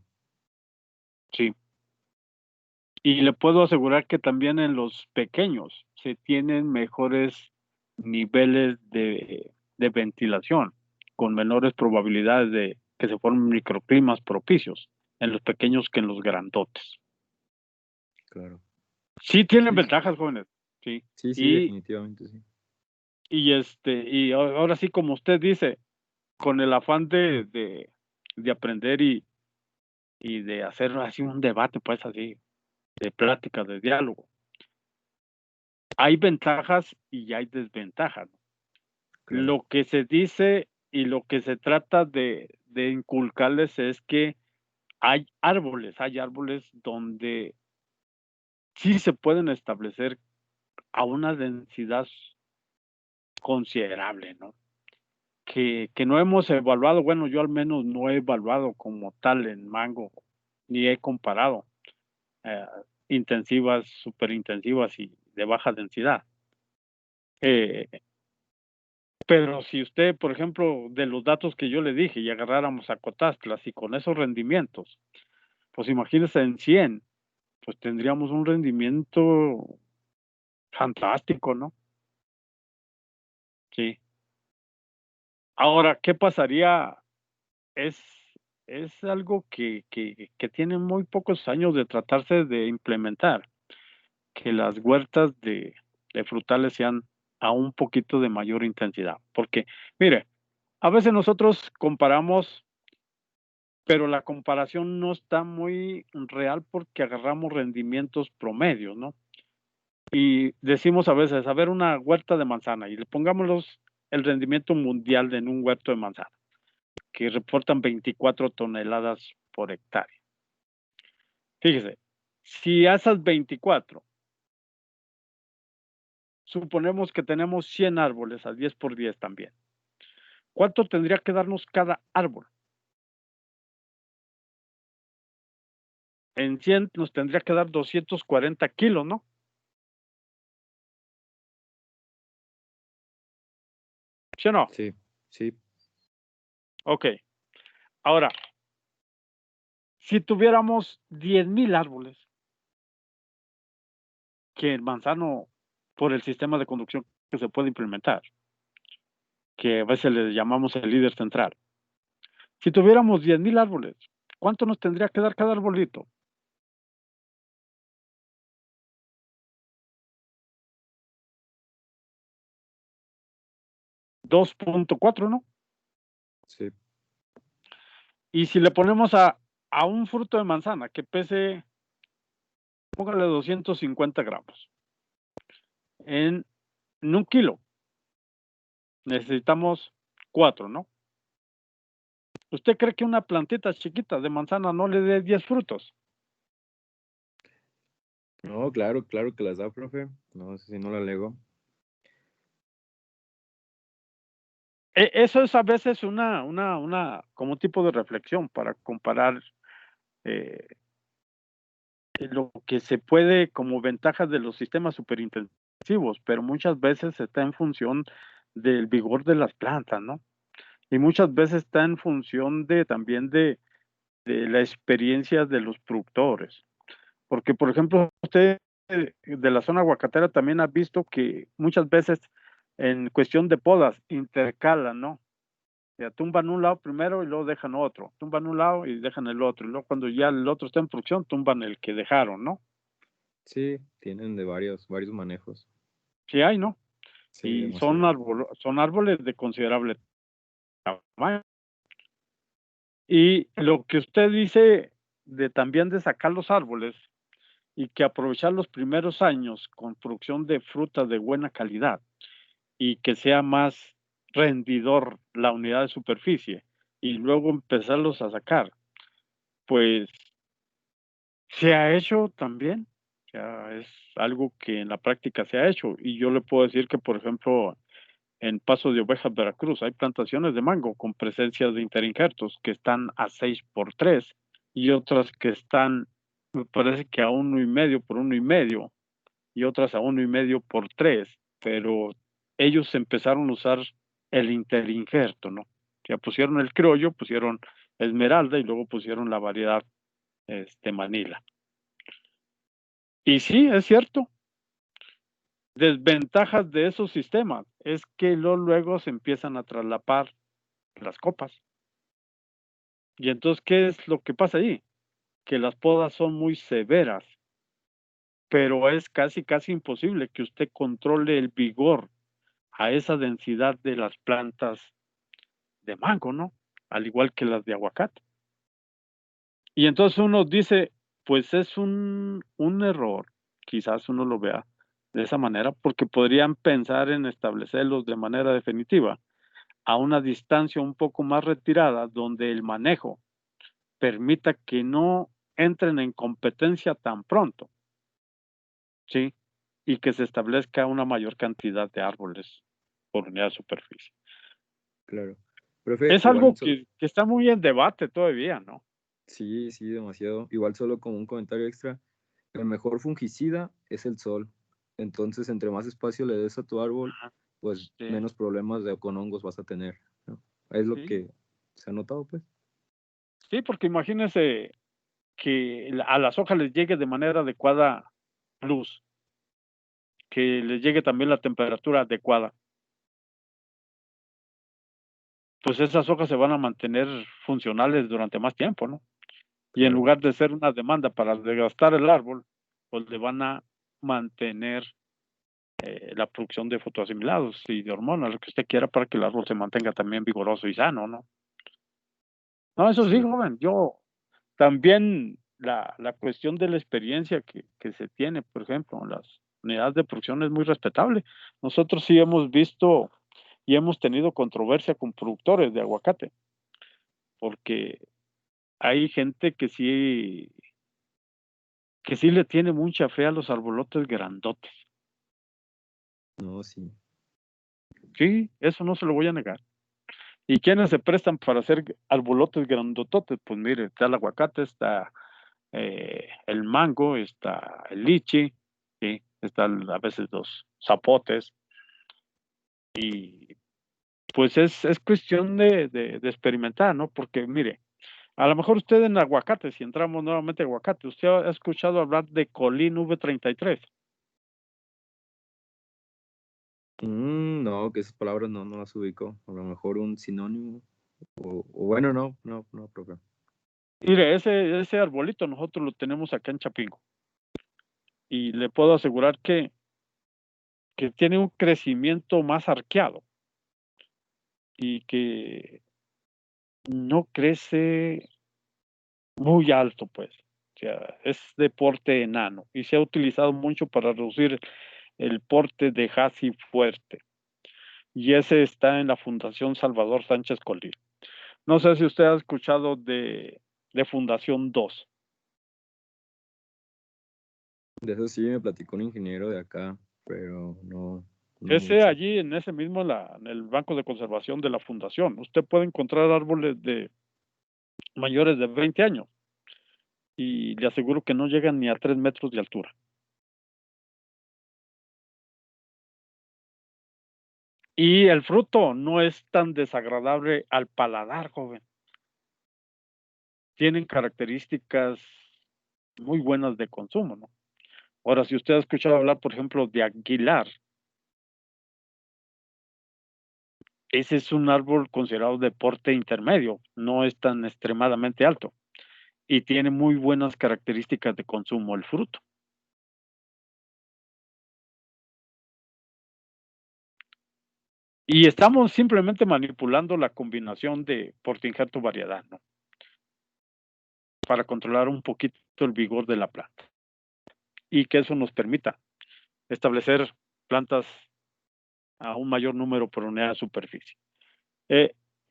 Sí. Y le puedo asegurar que también en los pequeños se tienen mejores niveles de ventilación, con menores probabilidades de que se formen microclimas propicios en los pequeños que en los grandotes. Claro. Sí tienen ventajas, jóvenes. Sí. Sí, definitivamente sí. Y ahora sí, como usted dice, con el afán de aprender y de hacer así un debate, pues así, de plática, de diálogo. Hay ventajas y hay desventajas. Claro. Lo que se dice y lo que se trata de inculcarles es que hay árboles donde sí se pueden establecer a una densidad considerable, ¿no? Que no hemos evaluado, bueno, yo al menos no he evaluado como tal en mango, ni he comparado intensivas, superintensivas y de baja densidad. Pero si usted, por ejemplo, de los datos que yo le dije y agarráramos a Cotastlas y con esos rendimientos, pues imagínese en 100, pues tendríamos un rendimiento fantástico, ¿no? Sí. Ahora, ¿qué pasaría? Es, es algo que tiene muy pocos años de tratarse de implementar, que las huertas de frutales sean a un poquito de mayor intensidad. Porque, mire, a veces nosotros comparamos, pero la comparación no está muy real porque agarramos rendimientos promedios, ¿no? Y decimos a veces, a ver, una huerta de manzana y le pongamos el rendimiento mundial en un huerto de manzana, que reportan 24 toneladas por hectárea. Fíjese, si a esas 24, suponemos que tenemos 100 árboles a 10 por 10 también, ¿cuánto tendría que darnos cada árbol? En 100 nos tendría que dar 240 kilos, ¿no? ¿Sí o no? Sí, sí. Ok. Ahora, si tuviéramos 10,000 árboles, que el manzano, por el sistema de conducción que se puede implementar, que a veces le llamamos el líder central. Si tuviéramos 10,000 árboles, ¿cuánto nos tendría que dar cada arbolito? 2.4, ¿no? Sí. Y si le ponemos a un fruto de manzana que pese, póngale 250 gramos, en un kilo, necesitamos 4, ¿no? ¿Usted cree que una plantita chiquita de manzana no le dé 10 frutos? No, claro, claro que las da, profe. No sé si no la lego. Eso es a veces como un tipo de reflexión para comparar eh, lo que se puede como ventajas de los sistemas superintensivos, pero muchas veces está en función del vigor de las plantas, ¿no? Y muchas veces está en función también de la experiencia de los productores. Porque, por ejemplo, usted de la zona aguacatera también ha visto que muchas veces en cuestión de podas intercalan, ¿no? O sea, tumban un lado primero y luego dejan otro. Tumban un lado y dejan el otro. Y luego cuando ya el otro está en producción, tumban el que dejaron, ¿no? Sí, tienen de varios manejos. Sí hay, ¿no? Sí, Y demasiado. son árboles de considerable tamaño. Y lo que usted dice de también de sacar los árboles y que aprovechar los primeros años con producción de fruta de buena calidad y que sea más rendidor la unidad de superficie y luego empezarlos a sacar, pues se ha hecho también. O sea, es algo que en la práctica se ha hecho. Y yo le puedo decir que, por ejemplo, en Paso de Ovejas, Veracruz, hay plantaciones de mango con presencia de interinjertos que están a 6x3 y otras que están, me parece que a 1,5 por 1,5 y otras a 1,5 por 3, pero ellos empezaron a usar el interinjerto, ¿no? Ya pusieron el criollo, pusieron esmeralda y luego pusieron la variedad Manila. Y sí, es cierto. Desventajas de esos sistemas es que luego se empiezan a traslapar las copas. Y entonces, ¿qué es lo que pasa ahí? Que las podas son muy severas, pero es casi imposible que usted controle el vigor a esa densidad de las plantas de mango, ¿no? Al igual que las de aguacate. Y entonces uno dice, pues es un error, quizás uno lo vea de esa manera, porque podrían pensar en establecerlos de manera definitiva a una distancia un poco más retirada, donde el manejo permita que no entren en competencia tan pronto, ¿sí? Y que se establezca una mayor cantidad de árboles por unidad de superficie. Claro. Profe, Es igual algo que está muy en debate todavía, ¿no? sí, sí, demasiado. Igual solo como un comentario extra. El mejor fungicida es el sol. Entonces, entre más espacio le des a tu árbol, Ajá, pues sí, menos problemas con hongos vas a tener, ¿no? Es lo sí. que se ha notado, pues. Sí, porque imagínense que a las hojas les llegue de manera adecuada luz, que les llegue también la temperatura adecuada. Pues esas hojas se van a mantener funcionales durante más tiempo, ¿no? Y en Claro. lugar de ser una demanda para desgastar el árbol, pues le van a mantener la producción de fotoasimilados y de hormonas, lo que usted quiera para que el árbol se mantenga también vigoroso y sano, ¿no? No, eso sí, Sí. joven, yo también la cuestión de la experiencia que se tiene, por ejemplo, en las unidades de producción es muy respetable. Nosotros sí hemos visto y hemos tenido controversia con productores de aguacate, porque hay gente que sí le tiene mucha fe a los arbolotes grandotes. No, sí. Sí, eso no se lo voy a negar. ¿Y quiénes se prestan para hacer arbolotes grandototes? Pues mire, está el aguacate, está el mango, está el lichi, ¿sí? Están a veces los zapotes. Y pues es cuestión de experimentar, ¿no? Porque mire, a lo mejor usted en aguacate, si entramos nuevamente a aguacate, usted ha escuchado hablar de Colin V33. No, que esas palabras no las ubico. A lo mejor un sinónimo. O bueno, no, profe. Mire, ese arbolito nosotros lo tenemos acá en Chapingo. Y le puedo asegurar que tiene un crecimiento más arqueado y que no crece muy alto, pues. O sea, es de porte enano y se ha utilizado mucho para reducir el porte de Jaci fuerte. Y ese está en la Fundación Salvador Sánchez Colín. No sé si usted ha escuchado de Fundación 2. De eso sí me platicó un ingeniero de acá, pero no Ese mucho. allí, en ese mismo, en el banco de conservación de la fundación, usted puede encontrar árboles de mayores de 20 años y le aseguro que no llegan ni a 3 metros de altura. Y el fruto no es tan desagradable al paladar, joven. Tienen características muy buenas de consumo, ¿no? Ahora, si usted ha escuchado hablar, por ejemplo, de aguilar, ese es un árbol considerado de porte intermedio, no es tan extremadamente alto y tiene muy buenas características de consumo el fruto. Y estamos simplemente manipulando la combinación de porte injerto variedad, ¿no? Para controlar un poquito el vigor de la planta y que eso nos permita establecer plantas a un mayor número por unidad de superficie.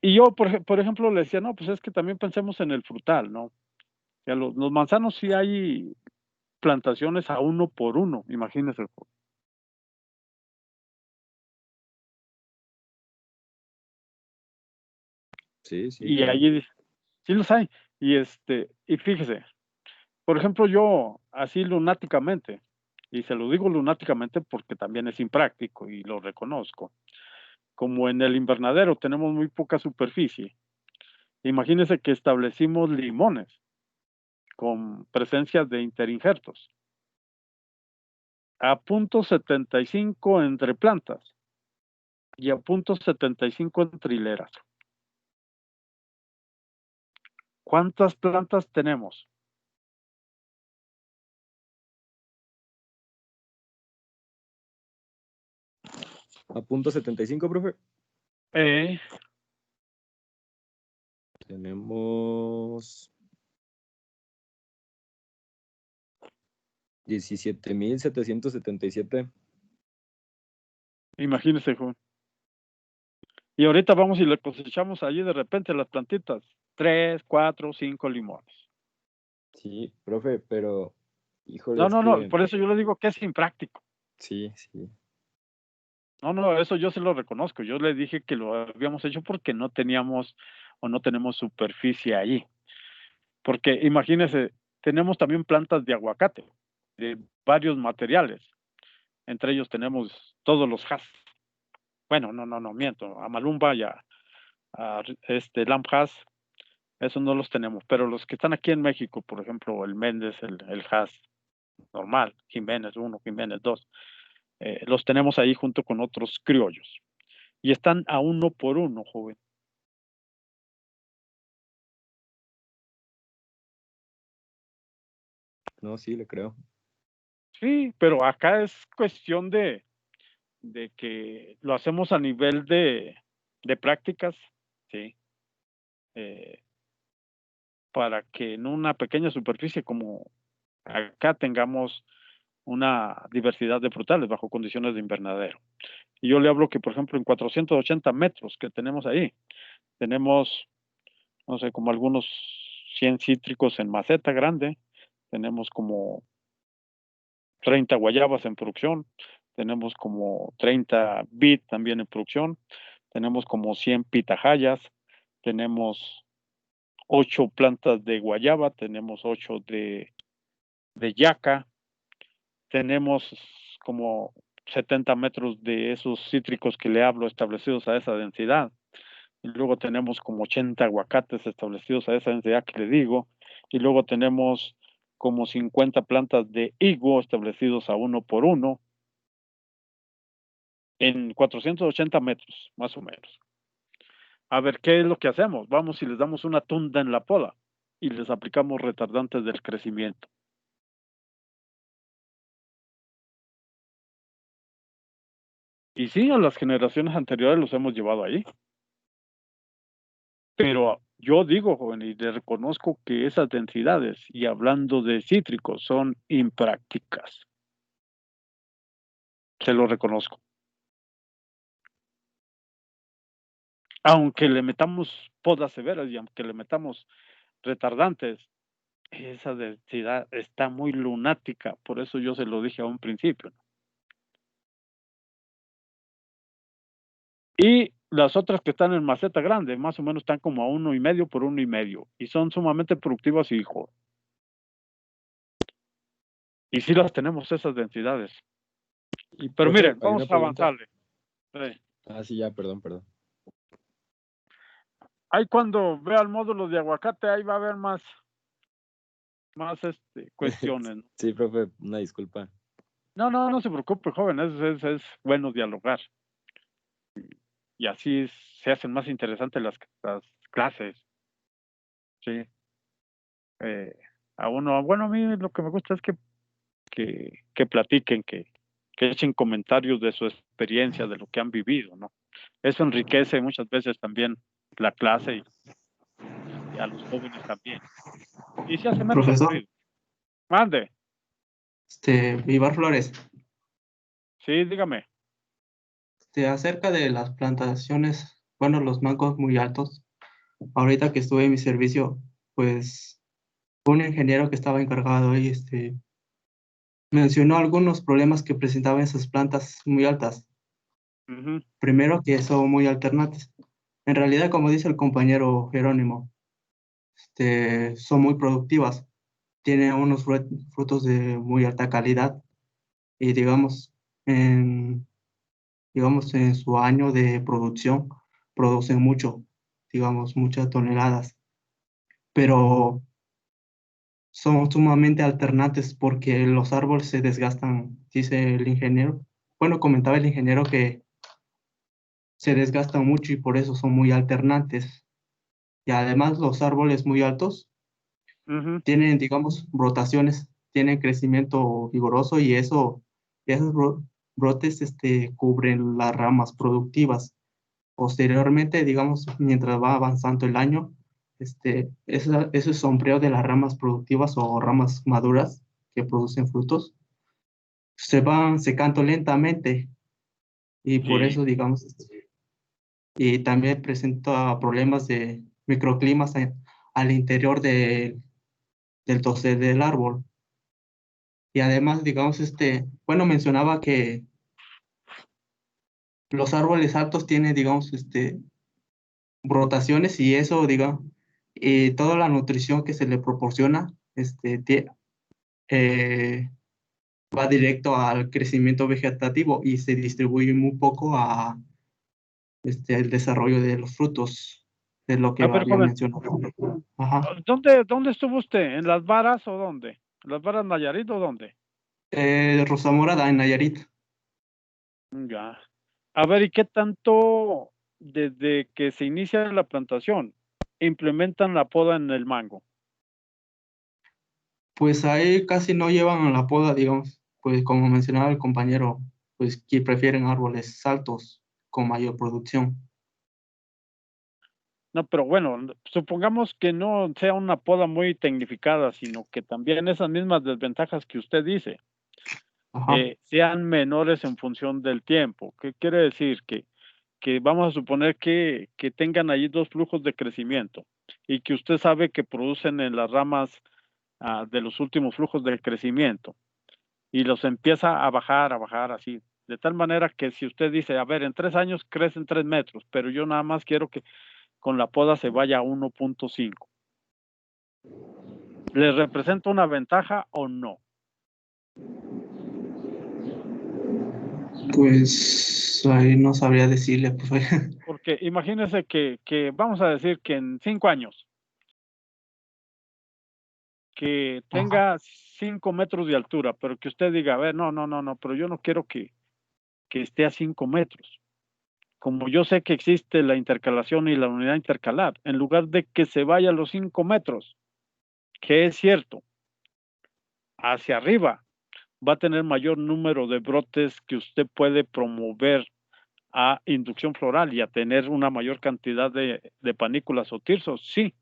Y yo, por ejemplo, le decía, no, pues es que también pensemos en el frutal, ¿no? O sea, los manzanos sí hay plantaciones a 1 por 1, imagínese. Sí, sí, Y claro. allí sí los hay. Y fíjese, por ejemplo, yo así lunáticamente, y se lo digo lunáticamente porque también es impráctico y lo reconozco, como en el invernadero tenemos muy poca superficie, imagínese que establecimos limones con presencia de interinjertos a .75 entre plantas y a .75 entre hileras. ¿Cuántas plantas tenemos? A .75, profe. Eh, Tenemos 17,777. Imagínese, joven. Y ahorita vamos y le cosechamos allí de repente las plantitas, 3, 4, 5 limones. Sí, profe, pero híjole, No, es no, no, que por eso yo le digo que es impráctico. sí, sí. No, no, eso yo se lo reconozco. Yo le dije que lo habíamos hecho porque no teníamos o no tenemos superficie ahí. Porque imagínese, tenemos también plantas de aguacate, de varios materiales. Entre ellos tenemos todos los Hass. Bueno, no miento. A Malumba y a Lamb Hass, esos no los tenemos. Pero los que están aquí en México, por ejemplo, el Méndez, el Hass normal, Jiménez 1, Jiménez 2, los tenemos ahí junto con otros criollos. Y están a 1 por 1, joven. No, sí, le creo. Sí, pero acá es cuestión de que lo hacemos a nivel de prácticas, sí, para que en una pequeña superficie como acá tengamos una diversidad de frutales bajo condiciones de invernadero. Y yo le hablo que, por ejemplo, en 480 metros que tenemos ahí, tenemos, no sé, como algunos 100 cítricos en maceta grande, tenemos como 30 guayabas en producción, tenemos como 30 vid también en producción, tenemos como 100 pitahayas, tenemos 8 plantas de guayaba, tenemos 8 de yaca, tenemos como 70 metros de esos cítricos que le hablo establecidos a esa densidad. Y luego tenemos como 80 aguacates establecidos a esa densidad que le digo. Y luego tenemos como 50 plantas de higo establecidos a 1 por 1 en 480 metros, más o menos. A ver, ¿qué es lo que hacemos? Vamos y les damos una tunda en la poda y les aplicamos retardantes del crecimiento. Y sí, a las generaciones anteriores los hemos llevado ahí. Pero yo digo, joven, y le reconozco que esas densidades, y hablando de cítricos, son imprácticas. Se lo reconozco. Aunque le metamos podas severas y aunque le metamos retardantes, esa densidad está muy lunática. Por eso yo se lo dije a un principio. Y las otras que están en maceta grande, más o menos están como a 1,5 por 1,5. Y son sumamente productivas, hijo. Y sí las tenemos esas densidades. Pero Profe, miren, hay vamos una a pregunta. avanzarle. Sí. Ah, sí, ya, perdón. Ahí cuando vea el módulo de aguacate, ahí va a haber más cuestiones. Sí, profe, una disculpa. No se preocupe, joven, es bueno dialogar. Y así se hacen más interesantes las clases. Sí. A mí lo que me gusta es que platiquen, que echen comentarios de su experiencia, de lo que han vivido, ¿no? Eso enriquece muchas veces también la clase y a los jóvenes también. Y se hace menos Profesor, aburrido. Mande. Ibar Flores, Sí, dígame. acerca de las plantaciones, bueno, los mangos muy altos, ahorita que estuve en mi servicio, pues un ingeniero que estaba encargado y mencionó algunos problemas que presentaban esas plantas muy altas. Uh-huh. Primero, que son muy alternantes. En realidad, como dice el compañero Jerónimo, son muy productivas, tienen unos frutos de muy alta calidad y digamos, en su año de producción, producen mucho, digamos, muchas toneladas, pero son sumamente alternantes porque los árboles se desgastan, dice el ingeniero. Bueno, comentaba el ingeniero que se desgastan mucho y por eso son muy alternantes. Y además los árboles muy altos Uh-huh. tienen, digamos, brotaciones, tienen crecimiento vigoroso y esos brotes cubren las ramas productivas. Posteriormente, digamos, mientras va avanzando el año, ese sombreo de las ramas productivas o ramas maduras que producen frutos se van secando lentamente y por Sí. eso, digamos, y también presenta problemas de microclimas al interior del dosel del árbol. Y además, digamos, bueno, mencionaba que los árboles altos tienen, digamos, brotaciones y eso, digamos, toda la nutrición que se le proporciona, va directo al crecimiento vegetativo y se distribuye muy poco a el desarrollo de los frutos, de lo que A ver, había joven, mencionado. Ajá. ¿dónde estuvo usted? ¿En Las Varas o dónde? ¿En Las Varas Nayarit o dónde? Rosa Morada en Nayarit. Ya. A ver, ¿y qué tanto desde que se inicia la plantación implementan la poda en el mango? Pues ahí casi no llevan a la poda, digamos, pues como mencionaba el compañero, pues que prefieren árboles altos con mayor producción. No, pero bueno, supongamos que no sea una poda muy tecnificada, sino que también esas mismas desventajas que usted dice Ajá. sean menores en función del tiempo. ¿Qué quiere decir? Que vamos a suponer que tengan allí dos flujos de crecimiento y que usted sabe que producen en las ramas de los últimos flujos de crecimiento y los empieza a bajar así. De tal manera que si usted dice, a ver, en 3 años crecen 3 metros, pero yo nada más quiero que con la poda se vaya a 1.5. ¿Le representa una ventaja o no? Pues ahí no sabría decirle, pues. Porque imagínese que vamos a decir que en 5 años, que Ajá. tenga 5 metros de altura, pero que usted diga, a ver, no, pero yo no quiero que esté a 5 metros. Como yo sé que existe la intercalación y la unidad intercalar, en lugar de que se vaya a los 5 metros, que es cierto, hacia arriba, va a tener mayor número de brotes que usted puede promover a inducción floral y a tener una mayor cantidad de panículas o tirsos, sí,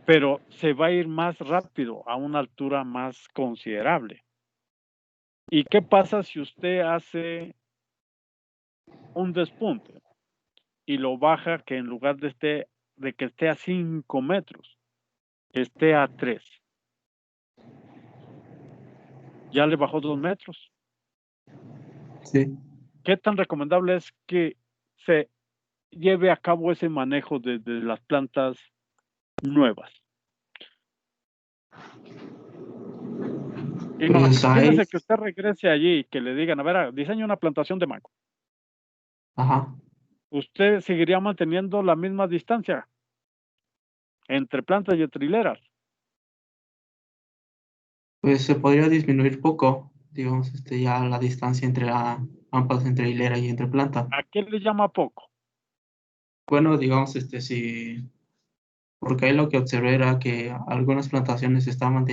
pero se va a ir más rápido a una altura más considerable. ¿Y qué pasa si usted hace un despunte y lo baja que en lugar de que esté a 5 metros, esté a 3? Ya le bajó 2 metros. Sí. ¿Qué tan recomendable es que se lleve a cabo ese manejo de las plantas nuevas? Pues ahí, Imagínese que usted regrese allí y que le digan, a ver, diseña una plantación de mango. ajá. ¿Usted seguiría manteniendo la misma distancia entre plantas y entre hileras? Pues se podría disminuir poco, digamos, ya la distancia ambas, entre hilera y entre planta. ¿A qué le llama poco? Bueno, digamos, sí, porque ahí lo que observé era que algunas plantaciones estaban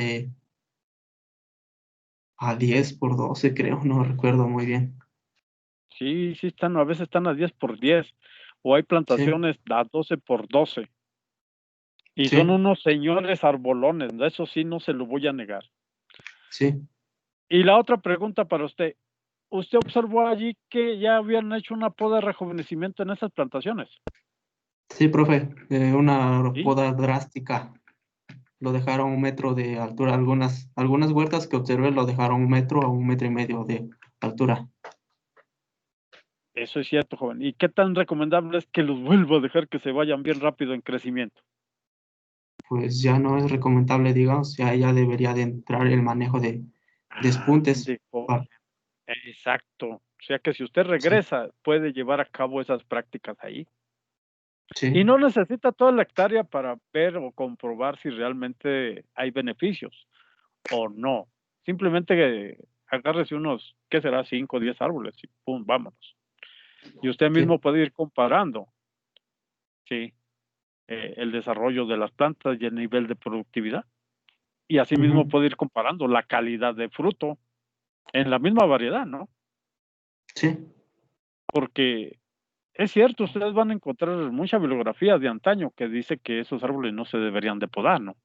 a 10 por 12, creo, no recuerdo muy bien. Sí, están, a veces están a 10 por 10, o hay Sí, plantaciones a 12 por 12, y son sí, unos señores arbolones, eso sí no se lo voy a negar. sí, Y la otra pregunta para ¿usted observó allí que ya habían hecho una poda de rejuvenecimiento en esas plantaciones? sí, profe, una Sí, poda drástica. Lo dejaron 1 metro de altura. Algunas huertas que observé lo dejaron 1 metro a 1 metro y medio de altura. eso es cierto, joven. ¿Y qué tan recomendable es que los vuelva a dejar que se vayan bien rápido en crecimiento? Pues ya no es recomendable, digamos, ya debería de entrar el manejo de despuntes. Ande, joven. Ah, Exacto. O sea que si usted sí, regresa, puede llevar a cabo esas prácticas ahí. Y sí, no necesita toda la hectárea para ver o comprobar si realmente hay beneficios o no. Simplemente agárrese unos, ¿qué será? 5 o 10 árboles y pum, vámonos. Y usted sí. mismo puede ir comparando, sí, el desarrollo de las plantas y el nivel de productividad. Y asimismo Ujú, puede ir comparando la calidad de fruto en la misma variedad, ¿no? sí, Porque es cierto, ustedes van a encontrar mucha bibliografía de antaño que dice que esos árboles no se deberían de podar, ¿no?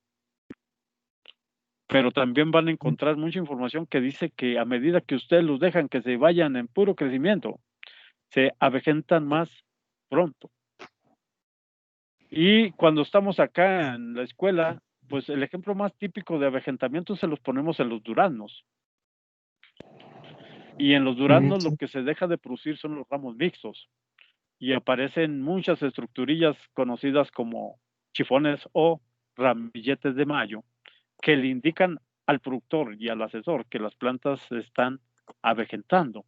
Pero también van a encontrar mucha información que dice que a medida que ustedes los dejan que se vayan en puro crecimiento, se avejentan más pronto. Y cuando estamos acá en la escuela, pues el ejemplo más típico de avejentamiento se los ponemos en los duraznos. Y en los ujú, duraznos lo sí, que se deja de producir son los ramos mixtos. Y aparecen muchas estructurillas conocidas como chifones o ramilletes de mayo, que le indican al productor y al asesor que las plantas están avejentando.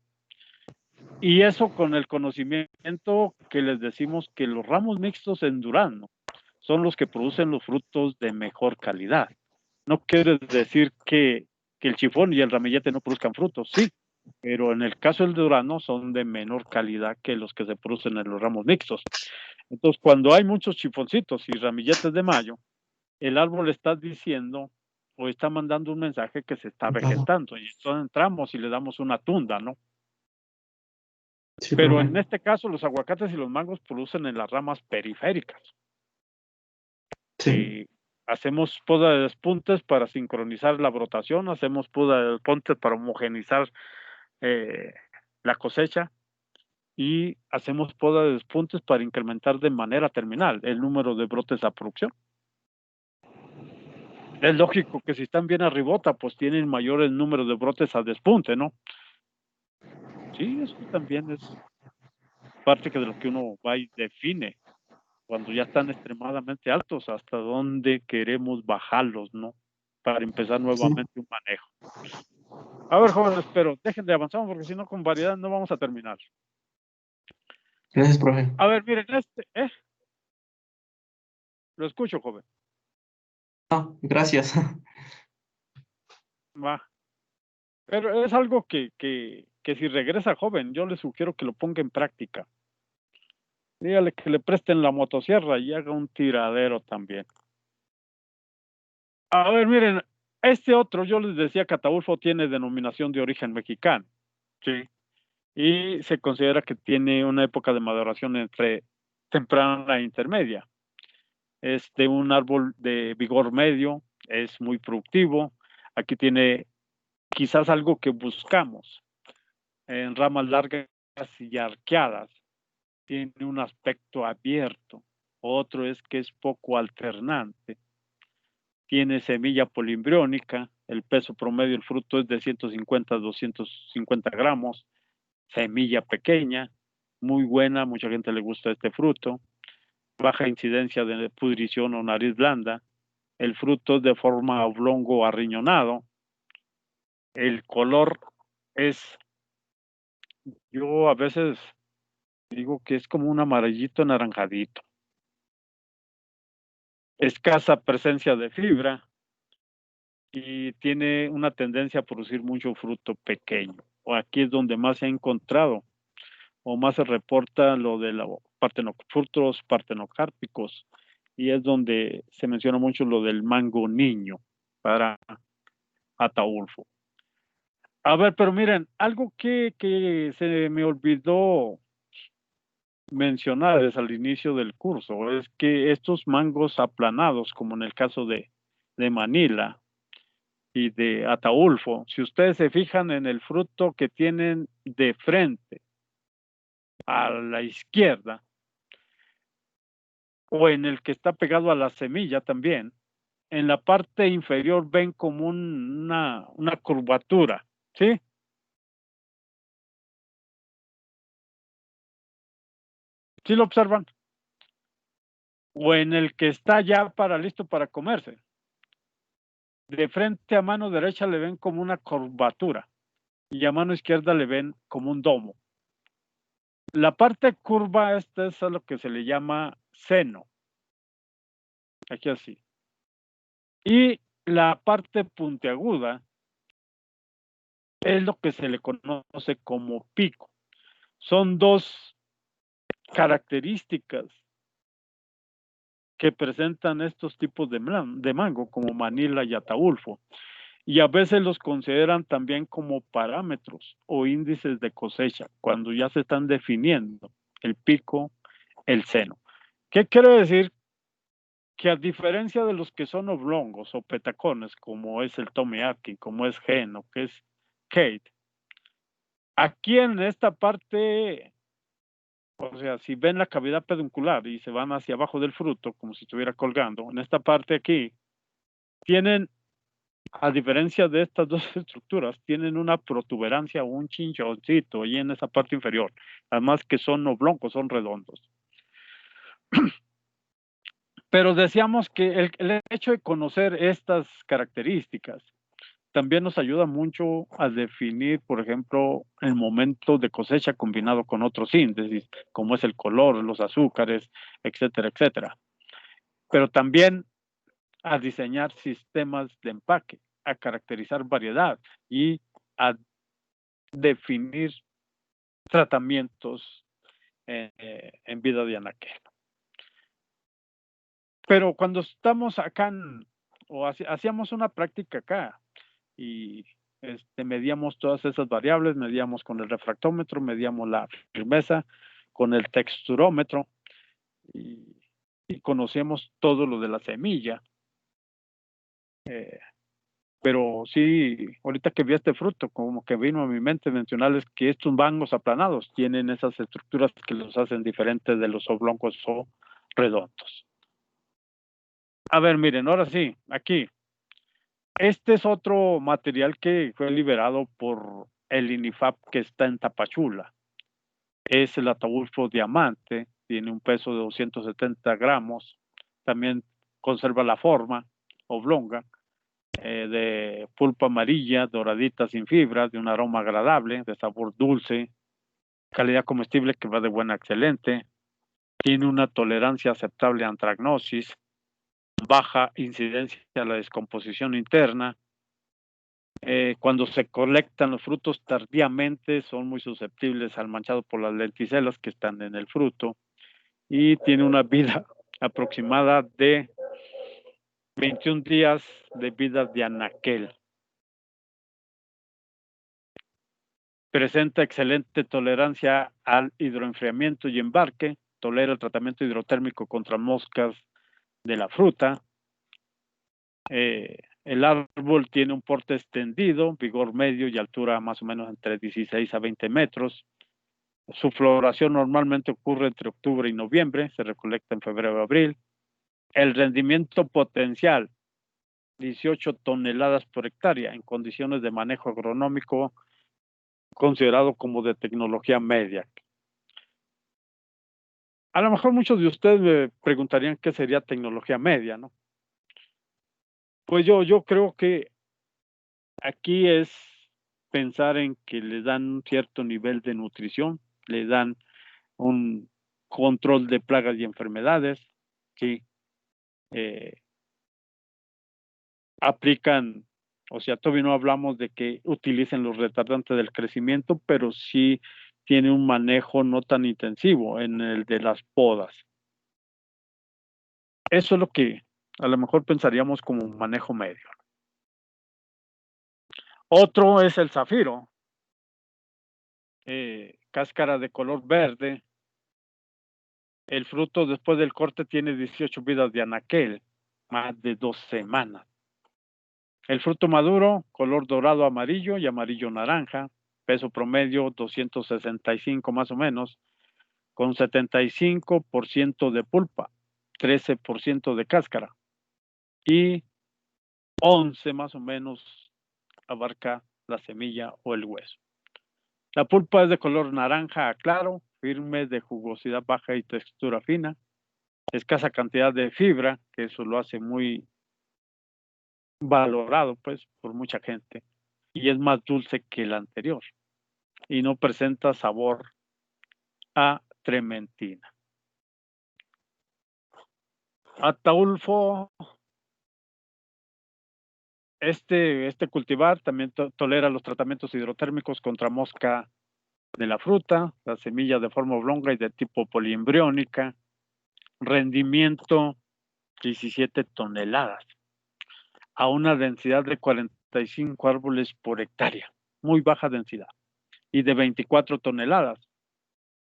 Y eso con el conocimiento que les decimos que los ramos mixtos en durazno son los que producen los frutos de mejor calidad. No quiere decir que el chifón y el ramillete no produzcan frutos, sí, pero en el caso del durazno son de menor calidad que los que se producen en los ramos mixtos. Entonces, cuando hay muchos chifoncitos y ramilletes de mayo, el árbol está diciendo o está mandando un mensaje que se está vegetando, y entonces entramos y le damos una tunda, ¿no? Sí, Pero profe. en este caso los aguacates y los mangos producen en las ramas periféricas. Sí. Y hacemos poda de despuntes para sincronizar la brotación, hacemos poda de despuntes para homogenizar la cosecha, y hacemos poda de despuntes para incrementar de manera terminal el número de brotes a producción. Es lógico que si están bien arribota, pues tienen mayores números de brotes a despunte, ¿no? Sí, eso también es parte de lo que uno va y define. Cuando ya están extremadamente altos, hasta dónde queremos bajarlos, ¿no? Para empezar nuevamente un manejo. A ver, jóvenes, pero dejen de avanzar, porque si no, con variedad no vamos a terminar. Gracias, profe. A ver, miren, lo escucho, joven. No, gracias. Va. Pero es algo que si regresa joven, yo le sugiero que lo ponga en práctica. Dígale que le presten la motosierra y haga un tiradero también. A ver, miren, este otro, yo les decía que Ataulfo tiene denominación de origen mexicano. Sí. Y se considera que tiene una época de maduración entre temprana e intermedia. Es de un árbol de vigor medio, es muy productivo. Aquí tiene quizás algo que buscamos en ramas largas y arqueadas. Tiene un aspecto abierto. Otro es que es poco alternante. Tiene semilla polimbriónica. El peso promedio del fruto es de 150 a 250 gramos. Semilla pequeña, muy buena, mucha gente le gusta este fruto. Baja incidencia de pudrición o nariz blanda. El fruto es de forma oblongo arriñonado. El color es, yo a veces digo que es como un amarillito anaranjadito. Escasa presencia de fibra y tiene una tendencia a producir mucho fruto pequeño. O aquí es donde más se ha encontrado o más se reporta lo de los frutos partenocárpicos, y es donde se menciona mucho lo del mango niño para Ataulfo. A ver, pero miren, algo que se me olvidó mencionar desde al inicio del curso es que estos mangos aplanados, como en el caso de Manila y de Ataulfo, si ustedes se fijan en el fruto que tienen de frente a la izquierda, o en el que está pegado a la semilla también, en la parte inferior ven como una curvatura, ¿sí? ¿Sí lo observan? O en el que está ya listo para comerse. De frente a mano derecha le ven como una curvatura y a mano izquierda le ven como un domo. La parte curva, esta es a lo que se le llama seno. Aquí así. Y la parte puntiaguda es lo que se le conoce como pico. Son dos características que presentan estos tipos de mango, como Manila y Ataulfo, y a veces los consideran también como parámetros o índices de cosecha, cuando ya se están definiendo el pico, el seno. ¿Qué quiere decir? Que a diferencia de los que son oblongos o petacones, como es el Tomiaki, como es Gen o que es Kate, aquí en esta parte, o sea, si ven la cavidad peduncular y se van hacia abajo del fruto, como si estuviera colgando, en esta parte aquí, tienen, a diferencia de estas dos estructuras, tienen una protuberancia o un chinchoncito ahí en esa parte inferior, además que son oblongos, son redondos. Pero decíamos que el hecho de conocer estas características también nos ayuda mucho a definir, por ejemplo, el momento de cosecha combinado con otros índices, como es el color, los azúcares, etcétera, etcétera. Pero también a diseñar sistemas de empaque, a caracterizar variedad y a definir tratamientos en vida de anaquel. Pero cuando estamos acá, hacíamos una práctica acá y medíamos todas esas variables, medíamos con el refractómetro, medíamos la firmeza, con el texturómetro y conocíamos todo lo de la semilla. Pero sí, ahorita que vi este fruto, como que vino a mi mente mencionarles que estos mangos aplanados tienen esas estructuras que los hacen diferentes de los oblongos o redondos. A ver, miren, ahora sí, aquí. Este es otro material que fue liberado por el INIFAP que está en Tapachula. Es el Ataulfo diamante, tiene un peso de 270 gramos, también conserva la forma oblonga, de pulpa amarilla, doradita sin fibra, de un aroma agradable, de sabor dulce, calidad comestible que va de buena a excelente, tiene una tolerancia aceptable a antragnosis, baja incidencia a la descomposición interna. Cuando se colectan los frutos tardíamente son muy susceptibles al manchado por las lenticelas que están en el fruto y tiene una vida aproximada de 21 días de vida de anaquel. Presenta excelente tolerancia al hidroenfriamiento y embarque, tolera el tratamiento hidrotérmico contra moscas de la fruta. El árbol tiene un porte extendido, vigor medio y altura más o menos entre 16 a 20 metros. Su floración normalmente ocurre entre octubre y noviembre, se recolecta en febrero o abril. El rendimiento potencial, 18 toneladas por hectárea en condiciones de manejo agronómico considerado como de tecnología media. A lo mejor muchos de ustedes me preguntarían qué sería tecnología media, ¿no? Pues yo creo que aquí es pensar en que le dan un cierto nivel de nutrición, le dan un control de plagas y enfermedades, que aplican, o sea, todavía no hablamos de que utilicen los retardantes del crecimiento, pero sí tiene un manejo no tan intensivo en el de las podas. Eso es lo que a lo mejor pensaríamos como un manejo medio. Otro es el zafiro, cáscara de color verde. El fruto después del corte tiene 18 vidas de anaquel, más de 2 semanas. El fruto maduro, color dorado amarillo y amarillo naranja, peso promedio 265 más o menos, con 75% de pulpa, 13% de cáscara y 11 más o menos abarca la semilla o el hueso. La pulpa es de color naranja claro, firme, de jugosidad baja y textura fina, escasa cantidad de fibra, que eso lo hace muy valorado pues por mucha gente, y es más dulce que el anterior y no presenta sabor a trementina. Ataulfo, este cultivar también tolera los tratamientos hidrotérmicos contra mosca de la fruta, la semilla de forma oblonga y de tipo poliembriónica, rendimiento 17 toneladas, a una densidad de 45 árboles por hectárea, muy baja densidad, y de 24 toneladas,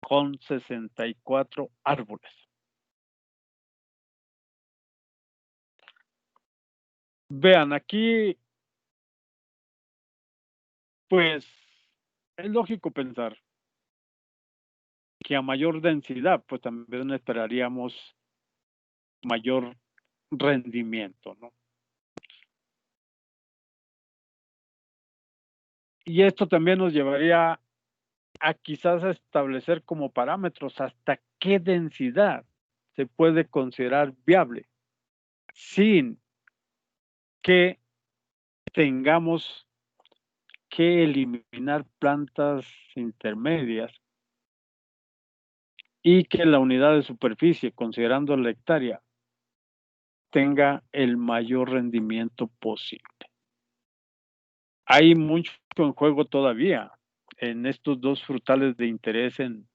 con 64 árboles. Vean, aquí, pues, es lógico pensar que a mayor densidad, pues también esperaríamos mayor rendimiento, ¿no? Y esto también nos llevaría a quizás establecer como parámetros hasta qué densidad se puede considerar viable sin que tengamos que eliminar plantas intermedias y que la unidad de superficie, considerando la hectárea, tenga el mayor rendimiento posible. Hay mucho en juego todavía en estos dos frutales de interés en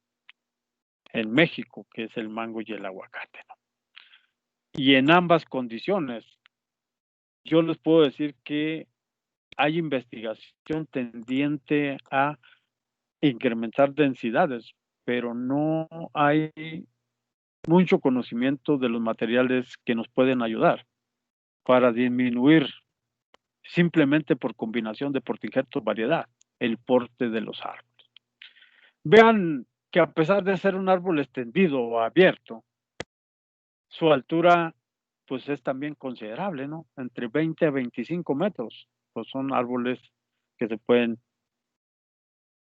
México, que es el mango y el aguacate, ¿no? Y en ambas condiciones, yo les puedo decir que hay investigación tendiente a incrementar densidades, pero no hay mucho conocimiento de los materiales que nos pueden ayudar para disminuir, simplemente por combinación de portingerto variedad, el porte de los árboles. Vean que a pesar de ser un árbol extendido o abierto, su altura pues es también considerable, ¿no? Entre 20 a 25 metros, pues son árboles que se pueden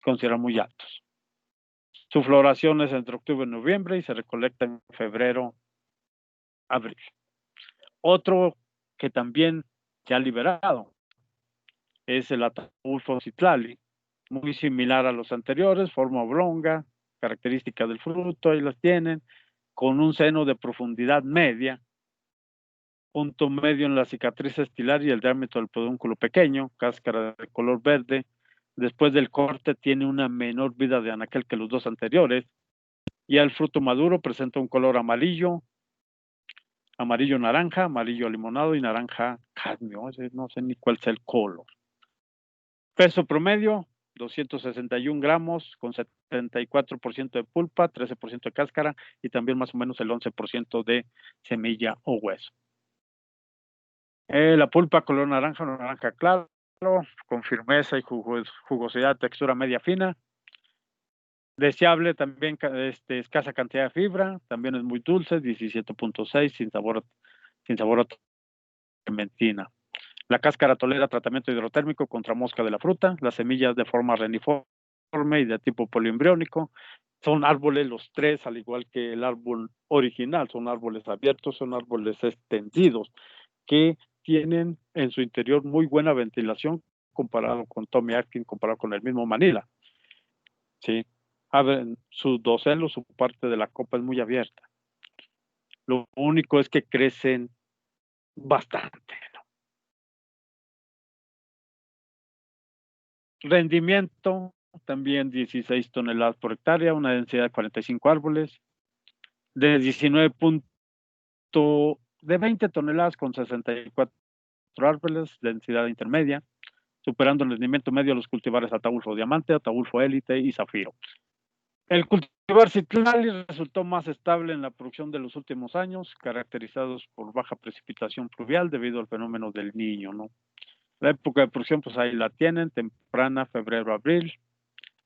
considerar muy altos. Su floración es entre octubre y noviembre y se recolecta en febrero, abril. Otro que también ya liberado es el Ataulfo citlali, muy similar a los anteriores, forma oblonga, características del fruto, ahí las tienen, con un seno de profundidad media, punto medio en la cicatriz estilar y el diámetro del pedúnculo pequeño, cáscara de color verde. Después del corte tiene una menor vida de anaquel que los dos anteriores, y el fruto maduro presenta un color amarillo, amarillo naranja, amarillo limonado y naranja cadmio, no sé ni cuál es el color. Peso promedio, 261 gramos, con 74% de pulpa, 13% de cáscara y también más o menos el 11% de semilla o hueso. La pulpa color naranja, naranja claro, con firmeza y jugosidad, textura media fina. Deseable también, escasa cantidad de fibra, también es muy dulce, 17.6, sin sabor a trementina. La cáscara tolera tratamiento hidrotérmico contra mosca de la fruta, las semillas de forma reniforme y de tipo poliembriónico. Son árboles los tres, al igual que el árbol original, son árboles abiertos, son árboles extendidos, que tienen en su interior muy buena ventilación comparado con Tommy Atkins, comparado con el mismo Manila. ¿Sí? A ver, su dosel, su parte de la copa es muy abierta. Lo único es que crecen bastante, ¿no? Rendimiento, también 16 toneladas por hectárea, una densidad de 45 árboles, de 20 toneladas con 64 árboles, densidad intermedia, superando el rendimiento medio de los cultivares Ataulfo Diamante, Ataulfo Élite y Zafiro. El cultivar citlali resultó más estable en la producción de los últimos años, caracterizados por baja precipitación pluvial debido al fenómeno del Niño, ¿no? La época de producción, pues ahí la tienen, temprana, febrero, abril.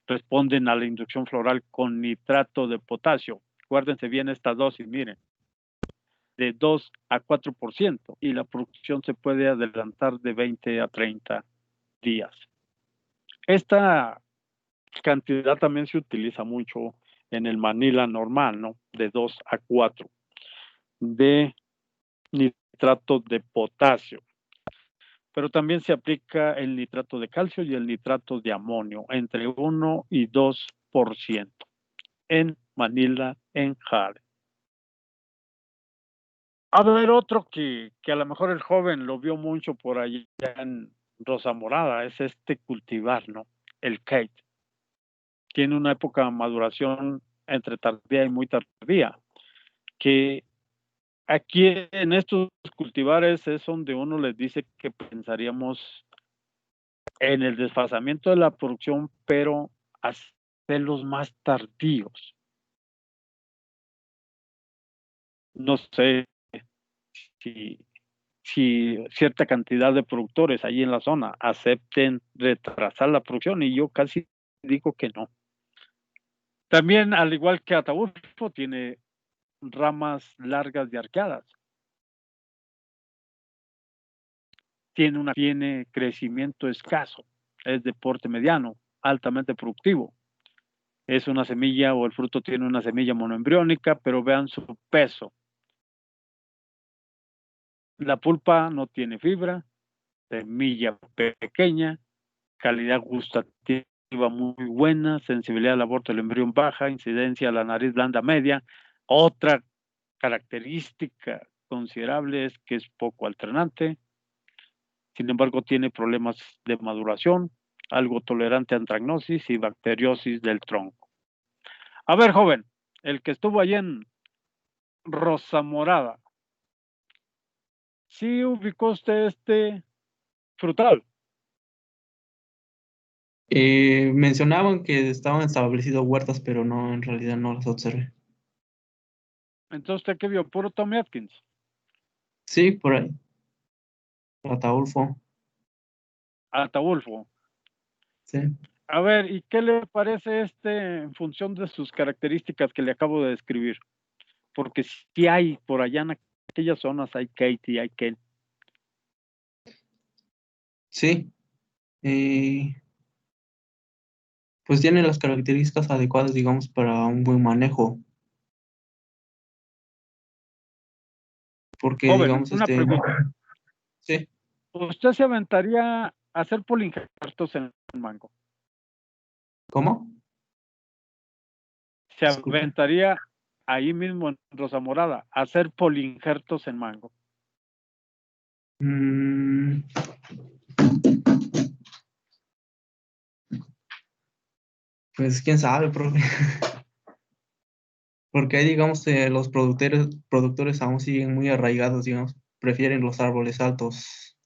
Responden a la inducción floral con nitrato de potasio. Guárdense bien esta dosis, miren, de 2 a 4%, y la producción se puede adelantar de 20 a 30 días. Esta cantidad también se utiliza mucho en el Manila normal, ¿no? De 2 a 4 de nitrato de potasio. Pero también se aplica el nitrato de calcio y el nitrato de amonio, entre 1 y 2% en Manila, en Jade. A ver, otro que a lo mejor el joven lo vio mucho por allá en Rosa Morada, es este cultivar, ¿no? El Kate. Tiene una época de maduración entre tardía y muy tardía, que aquí en estos cultivares es donde uno les dice que pensaríamos en el desfasamiento de la producción, pero hacerlos más tardíos. No sé si cierta cantidad de productores ahí en la zona acepten retrasar la producción, y yo casi digo que no. También, al igual que Ataulfo, tiene ramas largas y arqueadas. Tiene crecimiento escaso, es de porte mediano, altamente productivo. Es una semilla, o el fruto tiene una semilla monoembriónica, pero vean su peso. La pulpa no tiene fibra, semilla pequeña, calidad gustativa muy buena, sensibilidad al aborto del embrión baja, incidencia a la nariz blanda media. Otra característica considerable es que es poco alternante. Sin embargo, tiene problemas de maduración, algo tolerante a antragnosis y bacteriosis del tronco. A ver, joven, el que estuvo allí en Rosa Morada, ¿sí ubicó usted este frutal? Mencionaban que estaban establecidos huertas, pero no, en realidad no las observé. Entonces, ¿usted qué vio? Puro Tommy Atkins. Sí, por ahí. Ataulfo. Ataulfo. Sí. A ver, ¿y qué le parece en función de sus características que le acabo de describir? Porque si hay por allá en aquellas zonas, hay Katie, hay Ken. Sí. Pues tiene las características adecuadas, digamos, para un buen manejo. Porque, Joven, digamos, una pregunta. Sí. ¿Usted se aventaría a hacer polinjertos en mango? ¿Cómo? ¿Se Disculpe. aventaría ahí mismo en Rosa Morada a hacer polinjertos en mango? Pues quién sabe, profe. Porque ahí, digamos, los productores aún siguen muy arraigados, digamos, prefieren los árboles altos,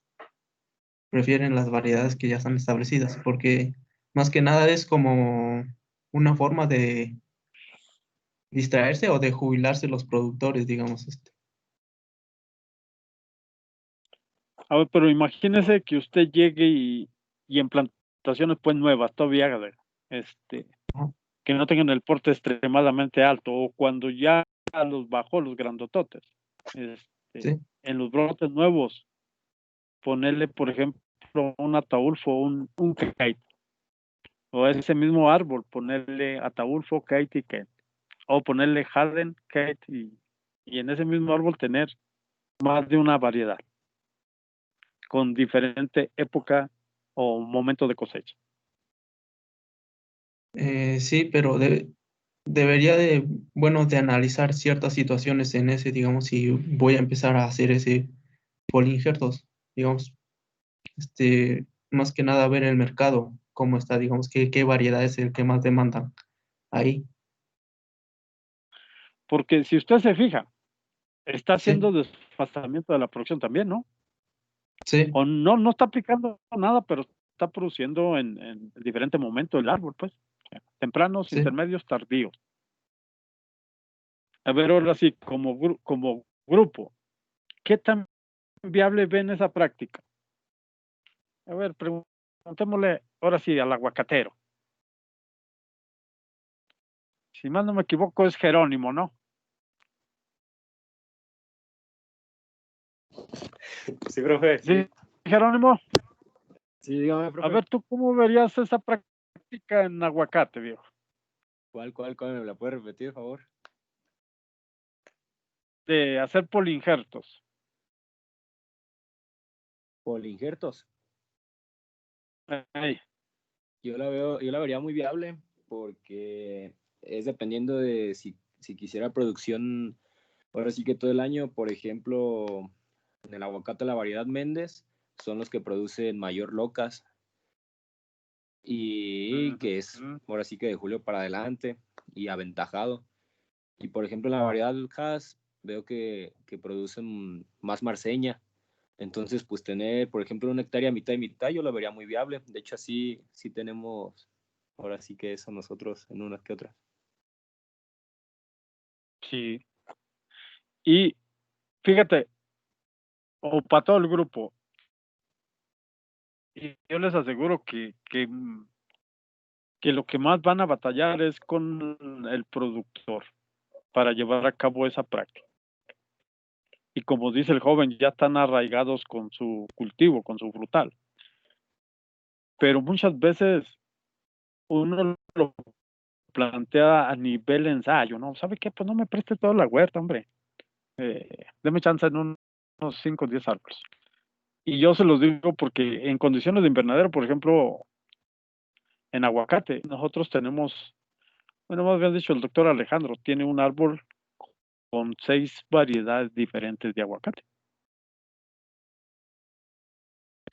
prefieren las variedades que ya están establecidas, porque más que nada es como una forma de distraerse o de jubilarse los productores, digamos. A ver, pero imagínese que usted llegue y en plantaciones pues nuevas, todavía Ajá. que no tengan el porte extremadamente alto, o cuando ya los bajó los grandototes, Sí. en los brotes nuevos, ponerle, por ejemplo, un ataulfo, un kite, o ese mismo árbol, ponerle ataulfo, kite y kite, o ponerle harden, kite, y en ese mismo árbol tener más de una variedad, con diferente época o momento de cosecha. Sí, pero debería de analizar ciertas situaciones en ese, digamos, si voy a empezar a hacer ese polinjertos, digamos, más que nada ver el mercado, cómo está, digamos, qué variedad es el que más demandan ahí. Porque si usted se fija, está haciendo Sí, desfasamiento de la producción también, ¿no? sí, O no está aplicando nada, pero está produciendo en diferente momento el árbol, pues. Tempranos, sí. intermedios, tardíos. A ver, ahora sí, como grupo, ¿qué tan viable ven esa práctica? A ver, preguntémosle ahora sí al aguacatero. Si más no me equivoco, es Jerónimo, ¿no? Sí, profe, sí. Sí, Jerónimo. Sí, dígame, A profe. ver, ¿tú cómo verías esa práctica en aguacate, viejo? ¿Cuál? ¿Me la puede repetir, por favor? De hacer polinjertos. Polinjertos. Ey, Yo la vería muy viable porque es dependiendo de si quisiera producción, ahora sí que todo el año, por ejemplo, en el aguacate la variedad Méndez son los que producen mayor locas y que es ahora sí que de julio para adelante y aventajado. Y por ejemplo en la variedad Hass veo que producen más marceña. Entonces, pues tener, por ejemplo, una hectárea mitad y mitad, yo lo vería muy viable. De hecho, así sí tenemos, ahora sí que eso nosotros en unas que otras. sí. Y fíjate, o para todo el grupo, y yo les aseguro que lo que más van a batallar es con el productor para llevar a cabo esa práctica. Y como dice el joven, ya están arraigados con su cultivo, con su frutal. Pero muchas veces uno lo plantea a nivel ensayo, ¿no? ¿Sabe qué? Pues no me preste toda la huerta, hombre. Deme chance en unos 5 o 10 árboles. Y yo se los digo porque en condiciones de invernadero, por ejemplo, en aguacate, nosotros tenemos, bueno, más bien dicho, el doctor Alejandro tiene un árbol con 6 variedades diferentes de aguacate.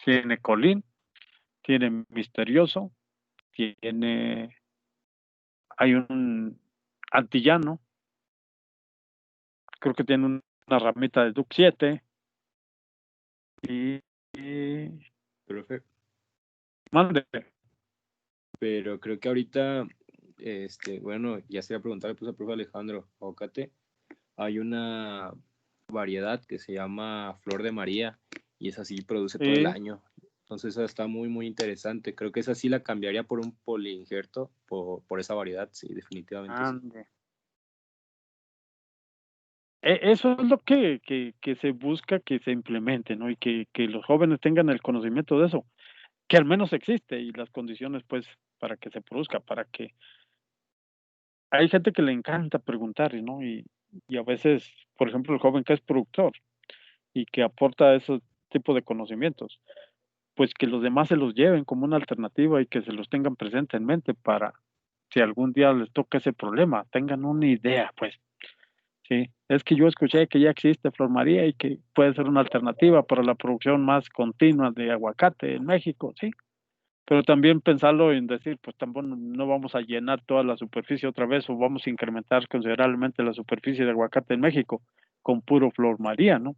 Tiene colín, tiene misterioso, hay un antillano, creo que tiene una ramita de Duc 7 y Profe, mande. pero creo que ahorita, bueno, ya se iba a preguntar pues al profe Alejandro, aguacate, hay una variedad que se llama Flor de María y esa sí produce todo el Sí, año. Entonces esa está muy, muy interesante. Creo que esa sí la cambiaría por un poliinjerto, por esa variedad, sí, definitivamente sí. ande. Eso es lo que se busca que se implemente, ¿no? Y que los jóvenes tengan el conocimiento de eso, que al menos existe y las condiciones, pues, para que se produzca, para que hay gente que le encanta preguntar, ¿no? Y a veces, por ejemplo, el joven que es productor y que aporta ese tipo de conocimientos, pues que los demás se los lleven como una alternativa y que se los tengan presente en mente para si algún día les toca ese problema, tengan una idea, pues. Sí, es que yo escuché que ya existe Flor María y que puede ser una alternativa para la producción más continua de aguacate en México, sí. Pero también pensarlo en decir, pues tampoco no vamos a llenar toda la superficie otra vez o vamos a incrementar considerablemente la superficie de aguacate en México con puro Flor María, ¿no?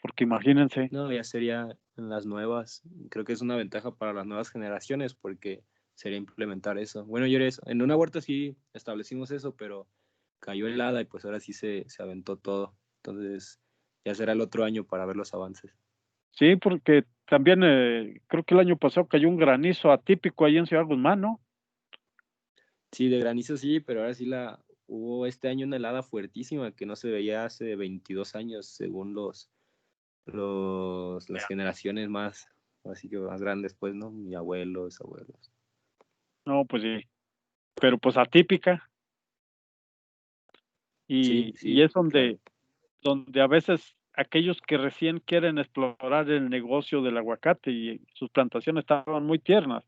Porque imagínense, No, ya sería en las nuevas. Creo que es una ventaja para las nuevas generaciones porque sería implementar eso. Bueno, yo en una huerta sí establecimos eso, pero cayó helada y pues ahora sí se aventó todo. Entonces ya será el otro año para ver los avances. sí, porque también creo que el año pasado cayó un granizo atípico ahí en Ciudad Guzmán, ¿no? Sí, de granizo sí, pero ahora sí hubo este año una helada fuertísima que no se veía hace 22 años según las generaciones más, así que más grandes, pues, ¿no? Mi abuelos. No, pues sí, pero pues atípica Sí, y sí, es claro. donde a veces aquellos que recién quieren explorar el negocio del aguacate y sus plantaciones estaban muy tiernas,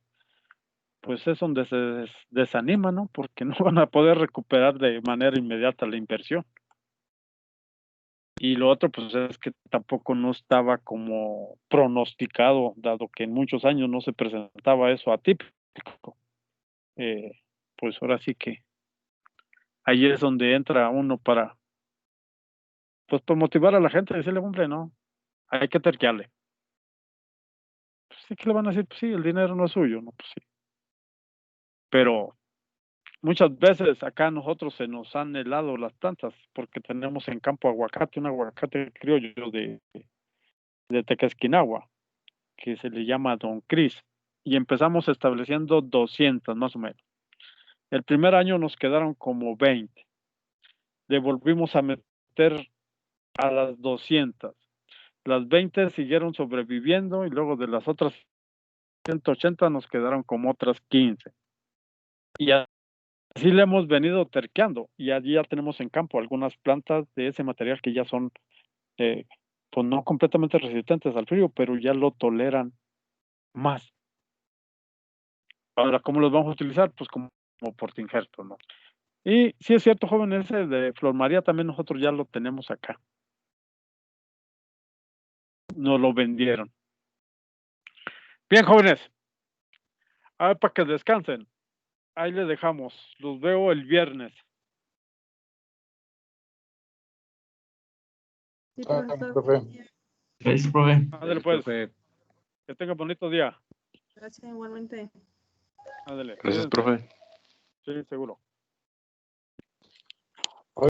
pues es donde se desanima, ¿no? Porque no van a poder recuperar de manera inmediata la inversión. Y lo otro, pues es que tampoco no estaba como pronosticado, dado que en muchos años no se presentaba eso atípico. Eh, pues ahora sí que ahí es donde entra uno para, pues, para motivar a la gente, decirle, hombre, no, hay que terquearle. Pues sí, que le van a decir, pues sí, el dinero no es suyo, no, pues sí. Pero muchas veces acá a nosotros se nos han helado las plantas porque tenemos en campo aguacate, un aguacate criollo de Tequesquinagua, que se le llama Don Cris, y empezamos estableciendo 200 más o menos. El primer año nos quedaron como 20. Devolvimos a meter a las 200. Las 20 siguieron sobreviviendo y luego de las otras 180 nos quedaron como otras 15. Y así le hemos venido terqueando y allí ya tenemos en campo algunas plantas de ese material que ya son, pues no completamente resistentes al frío, pero ya lo toleran más. Ahora, ¿cómo los vamos a utilizar? Pues como portainjerto, ¿no? Y sí es cierto, joven, ese de Flor María también nosotros ya lo tenemos acá. Nos lo vendieron. Bien, jóvenes, a ver para que descansen. Ahí les dejamos. Los veo el viernes. Sí, Ah, profesor. profe. Gracias, profe. Ándale Gracias, pues, profe. que tenga bonito día. Gracias igualmente. Ándale, Gracias, cuídense. profe. Sí, seguro.